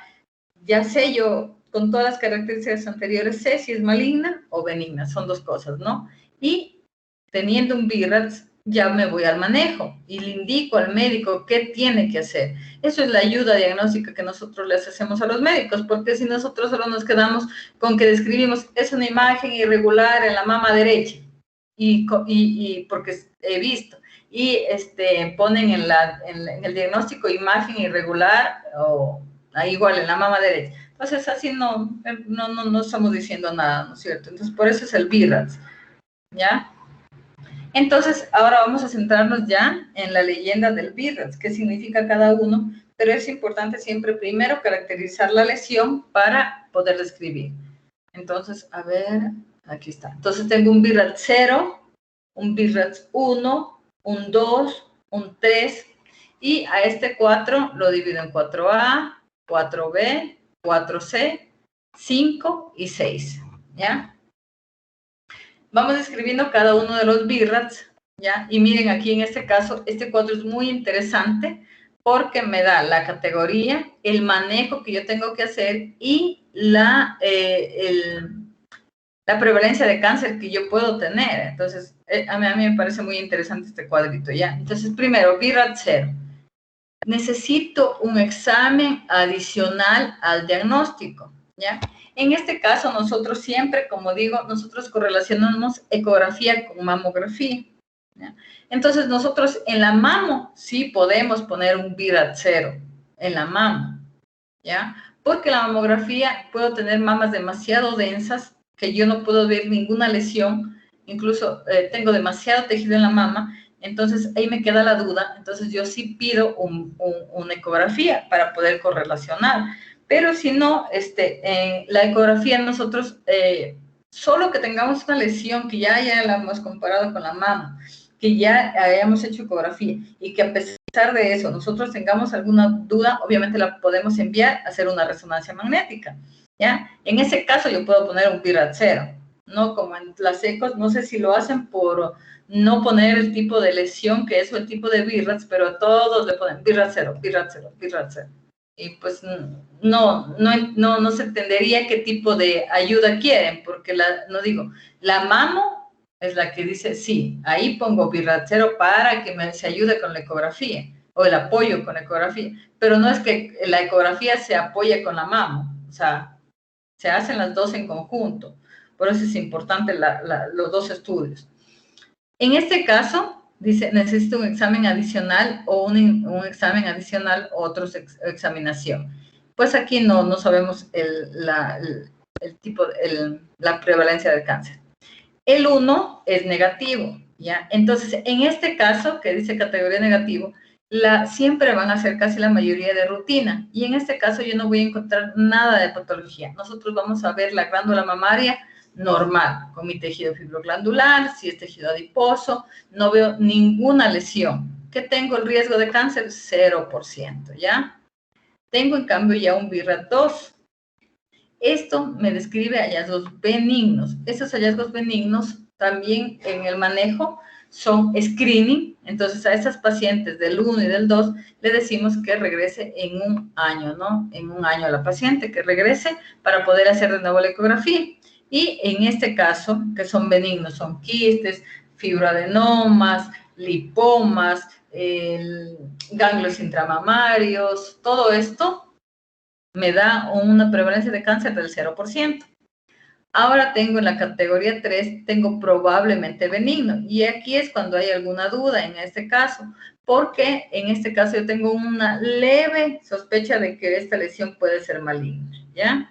sé yo, con todas las características anteriores, sé si es maligna o benigna, son dos cosas, ¿no? Y teniendo un BIRAT, ya me voy al manejo y le indico al médico qué tiene que hacer. Eso es la ayuda diagnóstica que nosotros les hacemos a los médicos, porque si nosotros solo nos quedamos con que describimos, es una imagen irregular en la mama derecha, y porque he visto, y ponen en el diagnóstico imagen irregular, o igual en la mama derecha. Entonces, así no estamos diciendo nada, ¿no es cierto? Entonces, por eso es el BIRAT, ¿ya? Entonces, ahora vamos a centrarnos ya en la leyenda del BIRAT, qué significa cada uno, pero es importante siempre primero caracterizar la lesión para poder describir. Entonces, a ver, aquí está. Entonces, tengo un BIRAT 0, un BIRAT 1, un 2, un 3, y a este 4 lo divido en 4A, 4B, 4C, 5 y 6, ¿ya? Vamos escribiendo cada uno de los BIRATs, ¿ya? Y miren aquí en este caso, este cuadro es muy interesante porque me da la categoría, el manejo que yo tengo que hacer y la prevalencia de cáncer que yo puedo tener. Entonces, a mí me parece muy interesante este cuadrito, ¿ya? Entonces, primero, BIRAT 0. Necesito un examen adicional al diagnóstico, ¿ya? En este caso, nosotros siempre, como digo, nosotros correlacionamos ecografía con mamografía, ¿ya? Entonces, nosotros en la mamo sí podemos poner un BIRAT 0, en la mamo, ¿ya? Porque la mamografía puedo tener mamas demasiado densas, que yo no puedo ver ninguna lesión, incluso tengo demasiado tejido en la mama, entonces ahí me queda la duda, entonces yo sí pido una ecografía para poder correlacionar. Pero si no, la ecografía nosotros, solo que tengamos una lesión que ya la hemos comparado con la mama, que ya hayamos hecho ecografía y que a pesar de eso nosotros tengamos alguna duda, obviamente la podemos enviar a hacer una resonancia magnética, ¿ya? En ese caso yo puedo poner un BIRAT 0, no como en las ecos, no sé si lo hacen por no poner el tipo de lesión que es o el tipo de BIRATs, pero a todos le ponen BIRAT 0, BIRAT 0, BIRAT 0. Y pues no se entendería qué tipo de ayuda quieren, porque la mamo es la que dice, sí, ahí pongo BIRAT 0 para que se ayude con la ecografía, o el apoyo con la ecografía, pero no es que la ecografía se apoye con la mamo, o sea, se hacen las dos en conjunto, por eso es importante los dos estudios. En este caso, dice, necesito un examen adicional o un examen adicional o otra examinación. Pues aquí no sabemos el tipo, la prevalencia del cáncer. El 1 es negativo, ¿ya? Entonces, en este caso, que dice categoría negativo, siempre van a ser casi la mayoría de rutina. Y en este caso yo no voy a encontrar nada de patología. Nosotros vamos a ver la glándula mamaria normal, con mi tejido fibroglandular, si es tejido adiposo, no veo ninguna lesión. ¿Qué tengo el riesgo de cáncer? 0%, ¿ya? Tengo en cambio ya un BIRAT 2. Esto me describe hallazgos benignos. Esos hallazgos benignos también en el manejo son screening. Entonces a esas pacientes del 1 y del 2 le decimos que regrese en un año, ¿no? En un año a la paciente que regrese para poder hacer de nuevo la ecografía. Y en este caso, que son benignos, son quistes, fibroadenomas, lipomas, ganglios intramamarios, todo esto me da una prevalencia de cáncer del 0%. Ahora tengo en la categoría 3, tengo probablemente benigno. Y aquí es cuando hay alguna duda en este caso, porque en este caso yo tengo una leve sospecha de que esta lesión puede ser maligna, ¿ya?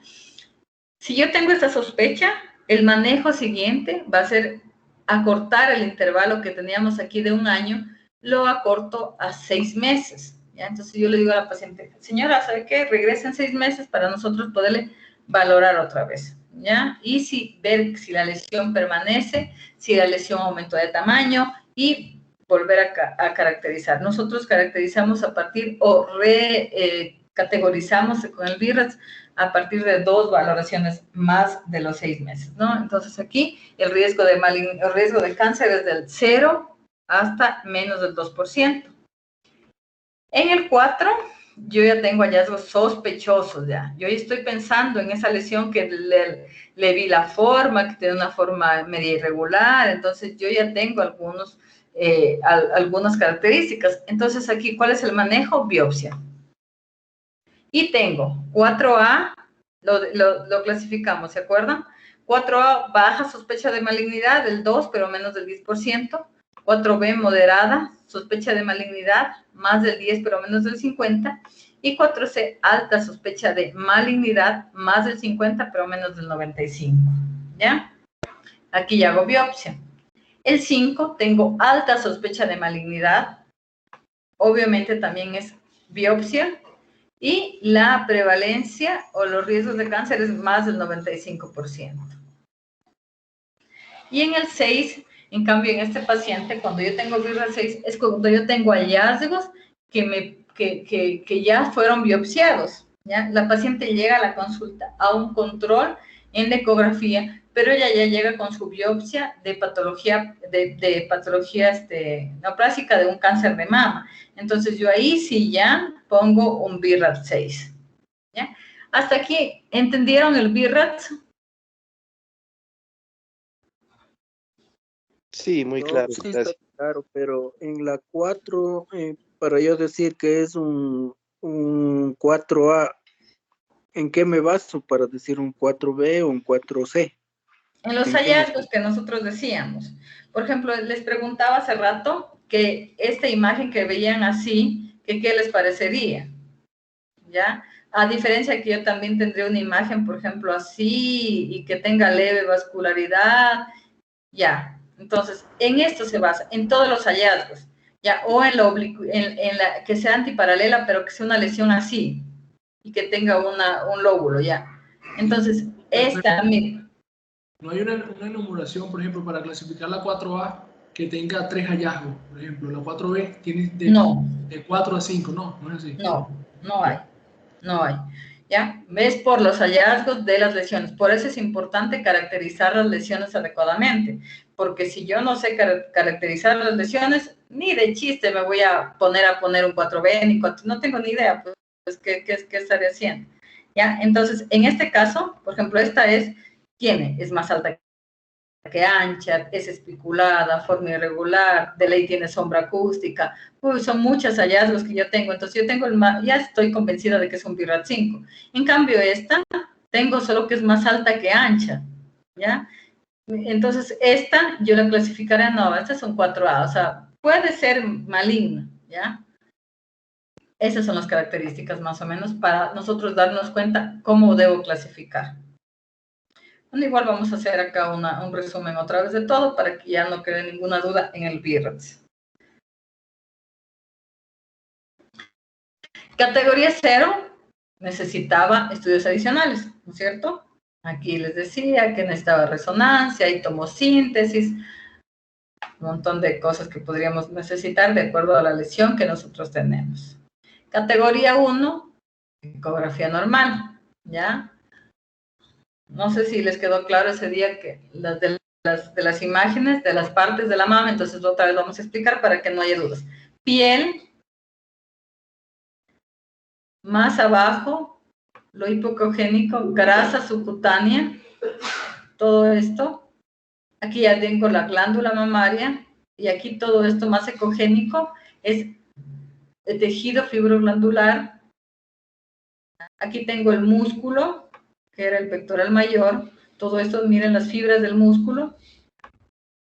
Si yo tengo esta sospecha, el manejo siguiente va a ser acortar el intervalo que teníamos aquí de un año, lo acorto a 6 meses, ¿ya? Entonces yo le digo a la paciente, señora, ¿sabe qué? Regresa en 6 meses para nosotros poderle valorar otra vez, ¿ya? Y ver si la lesión permanece, si la lesión aumentó de tamaño y volver a caracterizar. Nosotros caracterizamos a partir o categorizamos con el BIRATS a partir de 2 valoraciones más de los 6 meses, ¿no? Entonces aquí el riesgo de cáncer es del 0 hasta menos del 2%. En el 4, yo ya tengo hallazgos sospechosos ya. Yo ya estoy pensando en esa lesión que le vi la forma, que tiene una forma media irregular, entonces yo ya tengo algunas características. Entonces aquí, ¿cuál es el manejo? Biopsia. Y tengo 4A, lo clasificamos, ¿se acuerdan? 4A, baja sospecha de malignidad, del 2, pero menos del 10%. 4B, moderada, sospecha de malignidad, más del 10, pero menos del 50. Y 4C, alta sospecha de malignidad, más del 50, pero menos del 95. ¿Ya? Aquí ya hago biopsia. El 5, tengo alta sospecha de malignidad. Obviamente también es biopsia. Y la prevalencia o los riesgos de cáncer es más del 95%. Y en el 6, en cambio, en este paciente, cuando yo tengo BIRATS 6, es cuando yo tengo hallazgos que ya fueron biopsiados, ¿ya? La paciente llega a la consulta a un control en la ecografía, pero ella ya llega con su biopsia de patología, neoplásica de un cáncer de mama. Entonces, yo ahí sí ya pongo un BIRATS 6, ¿ya? Hasta aquí, ¿entendieron el BIRATS? Sí, muy No, claro. sí está Gracias. claro, pero en la 4, para yo decir que es un 4A, ¿en qué me baso para decir un 4B o un 4C? En los hallazgos que nosotros decíamos. Por ejemplo, les preguntaba hace rato que esta imagen que veían así, que qué les parecería, ¿ya? A diferencia que yo también tendría una imagen, por ejemplo, así, y que tenga leve vascularidad, ya. Entonces, en esto se basa, en todos los hallazgos, ya, o en la que sea antiparalela, pero que sea una lesión así, y que tenga un lóbulo, ya. Entonces, esta, No hay una enumeración, por ejemplo, para clasificar la 4A que tenga 3 hallazgos, por ejemplo. La 4B tiene de 4 a 5, no es así. No hay. ¿Ya? ¿Ves? Por los hallazgos de las lesiones. Por eso es importante caracterizar las lesiones adecuadamente, porque si yo no sé caracterizar las lesiones, ni de chiste me voy a poner un 4B, ni 4, no tengo ni idea, pues, ¿qué estaré haciendo? ¿Ya? Entonces, en este caso, por ejemplo, esta es más alta que ancha, es especulada, forma irregular, de ley tiene sombra acústica. Son muchos hallazgos que yo tengo. Entonces yo tengo ya estoy convencida de que es un BIRATS 5. En cambio esta, tengo solo que es más alta que ancha, ¿ya? Entonces esta, yo la clasificaré, no, esta es un 4A, o sea, puede ser maligna, ¿ya? Esas son las características más o menos para nosotros darnos cuenta cómo debo clasificar. Bueno, igual vamos a hacer acá un resumen otra vez de todo para que ya no quede ninguna duda en el BIRATS. Categoría 0 necesitaba estudios adicionales, ¿no es cierto? Aquí les decía que necesitaba resonancia y tomosíntesis, un montón de cosas que podríamos necesitar de acuerdo a la lesión que nosotros tenemos. Categoría 1, ecografía normal, ¿ya? No sé si les quedó claro ese día que de las imágenes, de las partes de la mama, entonces otra vez vamos a explicar para que no haya dudas. Piel, más abajo, lo hipocogénico, grasa subcutánea, todo esto. Aquí ya tengo la glándula mamaria y aquí todo esto más ecogénico es el tejido fibroglandular. Aquí tengo el músculo, que era el pectoral mayor. Todo esto, miren las fibras del músculo,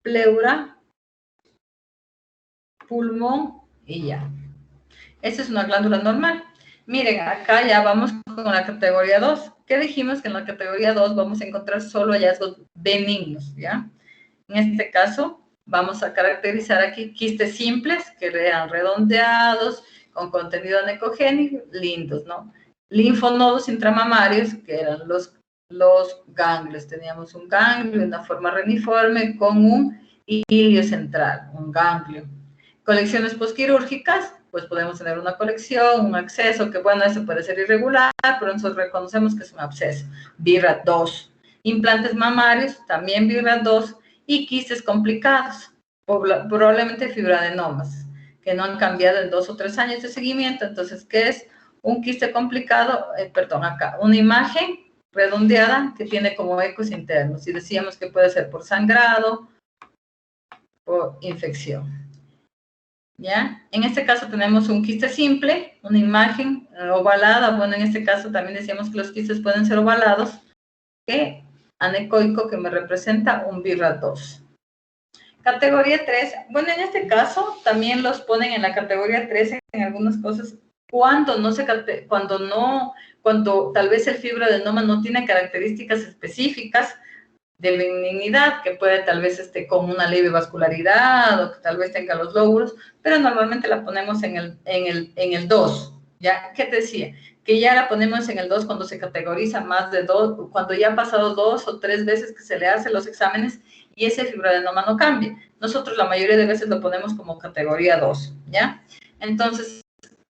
pleura, pulmón y ya. Esta es una glándula normal. Miren, acá ya vamos con la categoría 2. ¿Qué dijimos? Que en la categoría 2 vamos a encontrar solo hallazgos benignos, ¿ya? En este caso, vamos a caracterizar aquí quistes simples, que eran redondeados, con contenido anecogénico, lindos, ¿no? Linfonodos intramamarios, que eran los ganglios. Teníamos un ganglio en una forma reniforme con un hilio central, un ganglio. Colecciones posquirúrgicas, pues podemos tener una colección, un absceso, que bueno, eso puede ser irregular, pero nosotros reconocemos que es un absceso. BIRAD 2. Implantes mamarios, también BIRAD 2. Y quistes complicados, probablemente fibroadenomas, que no han cambiado en 2 o 3 años de seguimiento. Entonces, ¿qué es un quiste complicado? Acá, una imagen redondeada que tiene como ecos internos. Y decíamos que puede ser por sangrado, por infección. ¿Ya? En este caso tenemos un quiste simple, una imagen ovalada. Bueno, en este caso también decíamos que los quistes pueden ser ovalados, que anecoico, que me representa un BIRAD 2. Categoría 3, bueno, en este caso también los ponen en la categoría 3 en algunas cosas, cuando tal vez el fibroadenoma no tiene características específicas de benignidad, que puede tal vez con una leve vascularidad o que tal vez tenga los lóbulos, pero normalmente la ponemos en el 2, ¿ya? ¿Qué te decía? Que ya la ponemos en el 2 cuando se categoriza más de 2, cuando ya han pasado 2 o 3 veces que se le hacen los exámenes y ese fibroadenoma no cambia. Nosotros la mayoría de veces lo ponemos como categoría 2, ¿ya? Entonces,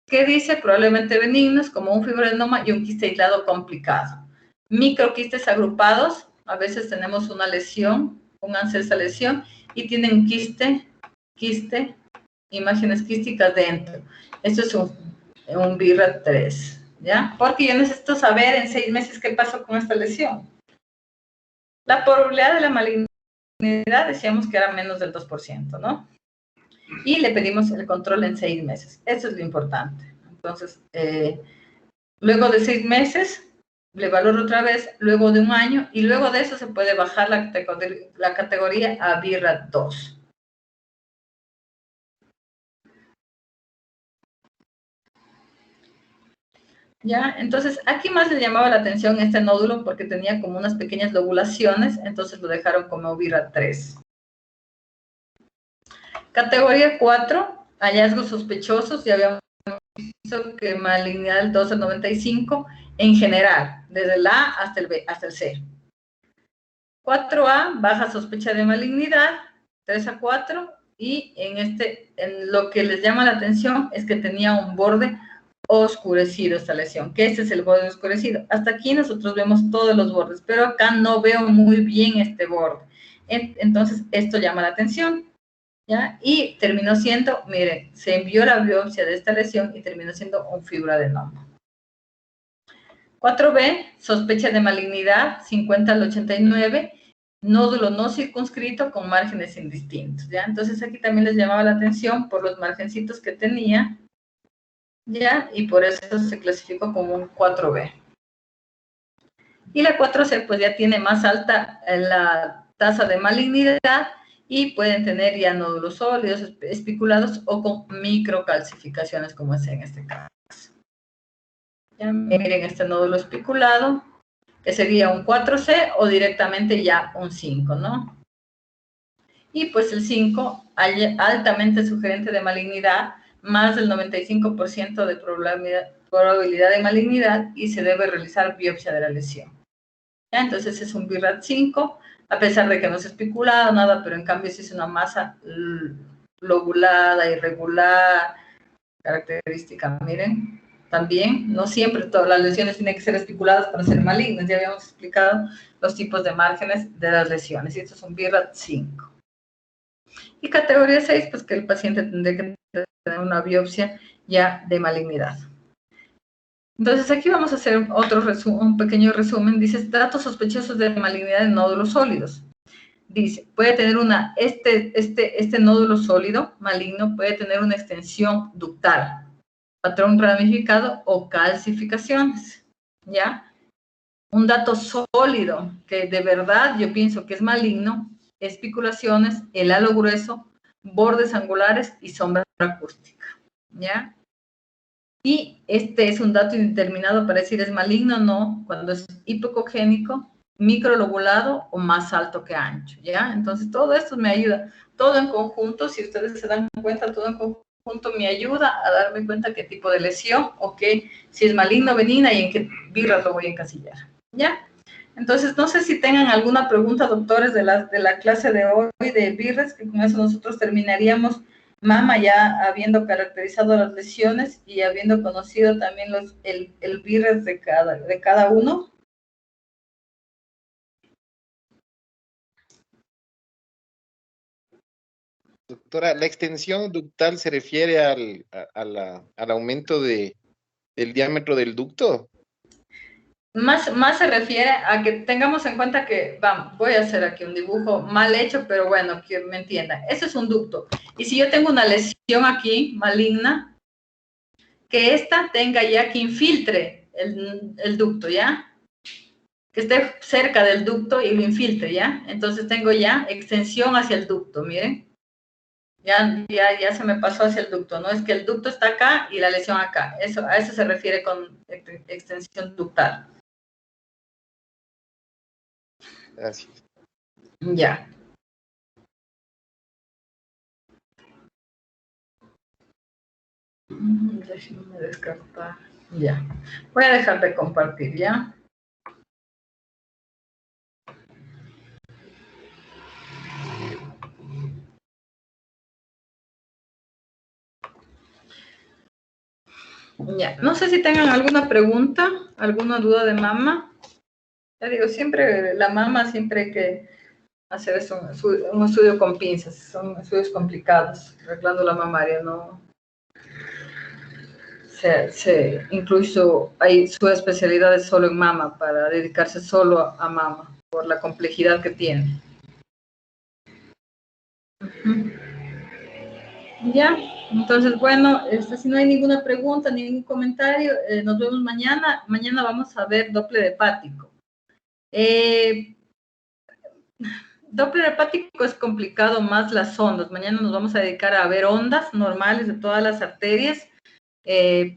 ¿qué dice? Probablemente benignos, como un fibroadenoma y un quiste aislado complicado. Microquistes agrupados, a veces tenemos una lesión, una ancestral lesión, y tienen quiste, imágenes quísticas dentro. Esto es un BIRAD 3, ¿ya? Porque yo necesito saber en 6 meses qué pasó con esta lesión. La probabilidad de la malignidad decíamos que era menos del 2%, ¿no? Y le pedimos el control en 6 meses. Eso es lo importante. Entonces, luego de 6 meses, le valoro otra vez, luego de 1 año, y luego de eso se puede bajar la categoría a BIRAD 2. ¿Ya? Entonces, aquí más le llamaba la atención este nódulo porque tenía como unas pequeñas lobulaciones, entonces lo dejaron como BIRAD 3. Categoría 4, hallazgos sospechosos, ya habíamos visto que malignidad del 2 al 95, en general, desde el A hasta el B, hasta el C. 4A, baja sospecha de malignidad, 3 a 4, y en lo que les llama la atención es que tenía un borde oscurecido esta lesión, que este es el borde oscurecido. Hasta aquí nosotros vemos todos los bordes, pero acá no veo muy bien este borde. Entonces, esto llama la atención, ¿ya? Y terminó siendo, miren, se envió la biopsia de esta lesión y terminó siendo un fibroadenoma. 4B, sospecha de malignidad, 50 al 89, nódulo no circunscrito con márgenes indistintos, ¿ya? Entonces, aquí también les llamaba la atención por los margencitos que tenía, ¿ya? Y por eso se clasificó como un 4B. Y la 4C, pues ya tiene más alta la tasa de malignidad y pueden tener ya nódulos sólidos, espiculados o con microcalcificaciones, como es en este caso. Ya miren este nódulo espiculado, que sería un 4C o directamente ya un 5, ¿no? Y pues el 5, altamente sugerente de malignidad, más del 95% de probabilidad de malignidad y se debe realizar biopsia de la lesión. ¿Ya? Entonces es un BIRAD 5, a pesar de que no es especulado, nada, pero en cambio sí es una masa lobulada, irregular, característica, miren. También, no siempre todas las lesiones tienen que ser especuladas para ser malignas, ya habíamos explicado los tipos de márgenes de las lesiones, y esto es un BIRAD 5. Y categoría 6, pues que el paciente tendría que tener una biopsia ya de malignidad. Entonces aquí vamos a hacer un pequeño resumen. Dice, datos sospechosos de malignidad en nódulos sólidos. Dice, puede tener este nódulo sólido maligno puede tener una extensión ductal, patrón ramificado o calcificaciones, ¿ya? Un dato sólido que de verdad yo pienso que es maligno, espiculaciones, el halo grueso, bordes angulares y sombra acústica, ¿ya? Y este es un dato indeterminado para decir es maligno o no, cuando es hipocogénico, microlobulado o más alto que ancho, ¿ya? Entonces, todo esto me ayuda, todo en conjunto, si ustedes se dan cuenta, todo en conjunto me ayuda a darme cuenta qué tipo de lesión o si es maligno o benigna y en qué BIRAD lo voy a encasillar, ¿ya? Entonces, no sé si tengan alguna pregunta, doctores, de la clase de hoy de BIRADs, que con eso nosotros terminaríamos mama, ya habiendo caracterizado las lesiones y habiendo conocido también el virus de cada uno. Doctora, la extensión ductal se refiere al aumento del diámetro del ducto. Más se refiere a que tengamos en cuenta que, vamos, voy a hacer aquí un dibujo mal hecho, pero bueno, que me entiendan. Ese es un ducto. Y si yo tengo una lesión aquí, maligna, que esta tenga ya que infiltre el ducto, ¿ya? Que esté cerca del ducto y lo infiltre, ¿ya? Entonces tengo ya extensión hacia el ducto, miren. Ya se me pasó hacia el ducto, ¿no? Es que el ducto está acá y la lesión acá. A eso se refiere con extensión ductal. Gracias. Ya. Déjenme descartar. Ya. Voy a dejar de compartir, ¿ya? Ya. No sé si tengan alguna pregunta, alguna duda de mama. Ya digo, siempre la mama, siempre hay que hacer eso, un estudio con pinzas. Son estudios complicados. Glándula mamaria, ¿no? Incluso hay subespecialidades solo en mama para dedicarse solo a mama por la complejidad que tiene. Ya, entonces bueno, si no hay ninguna pregunta, ningún comentario, nos vemos mañana. Mañana vamos a ver Doppler hepático. Doppler hepático es complicado más las ondas. Mañana nos vamos a dedicar a ver ondas normales de todas las arterias.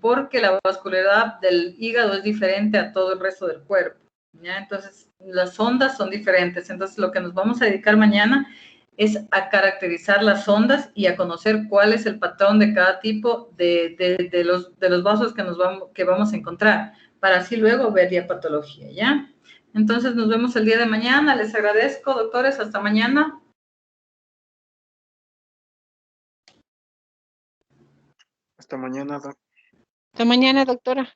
Porque la vascularidad del hígado es diferente a todo el resto del cuerpo, ¿ya? Entonces, las ondas son diferentes. Entonces, lo que nos vamos a dedicar mañana es a caracterizar las ondas y a conocer cuál es el patrón de cada tipo de los vasos que vamos a encontrar, para así luego ver ya patología, ¿ya? Entonces, nos vemos el día de mañana. Les agradezco, doctores. Hasta mañana. Hasta mañana, Hasta mañana, doctora.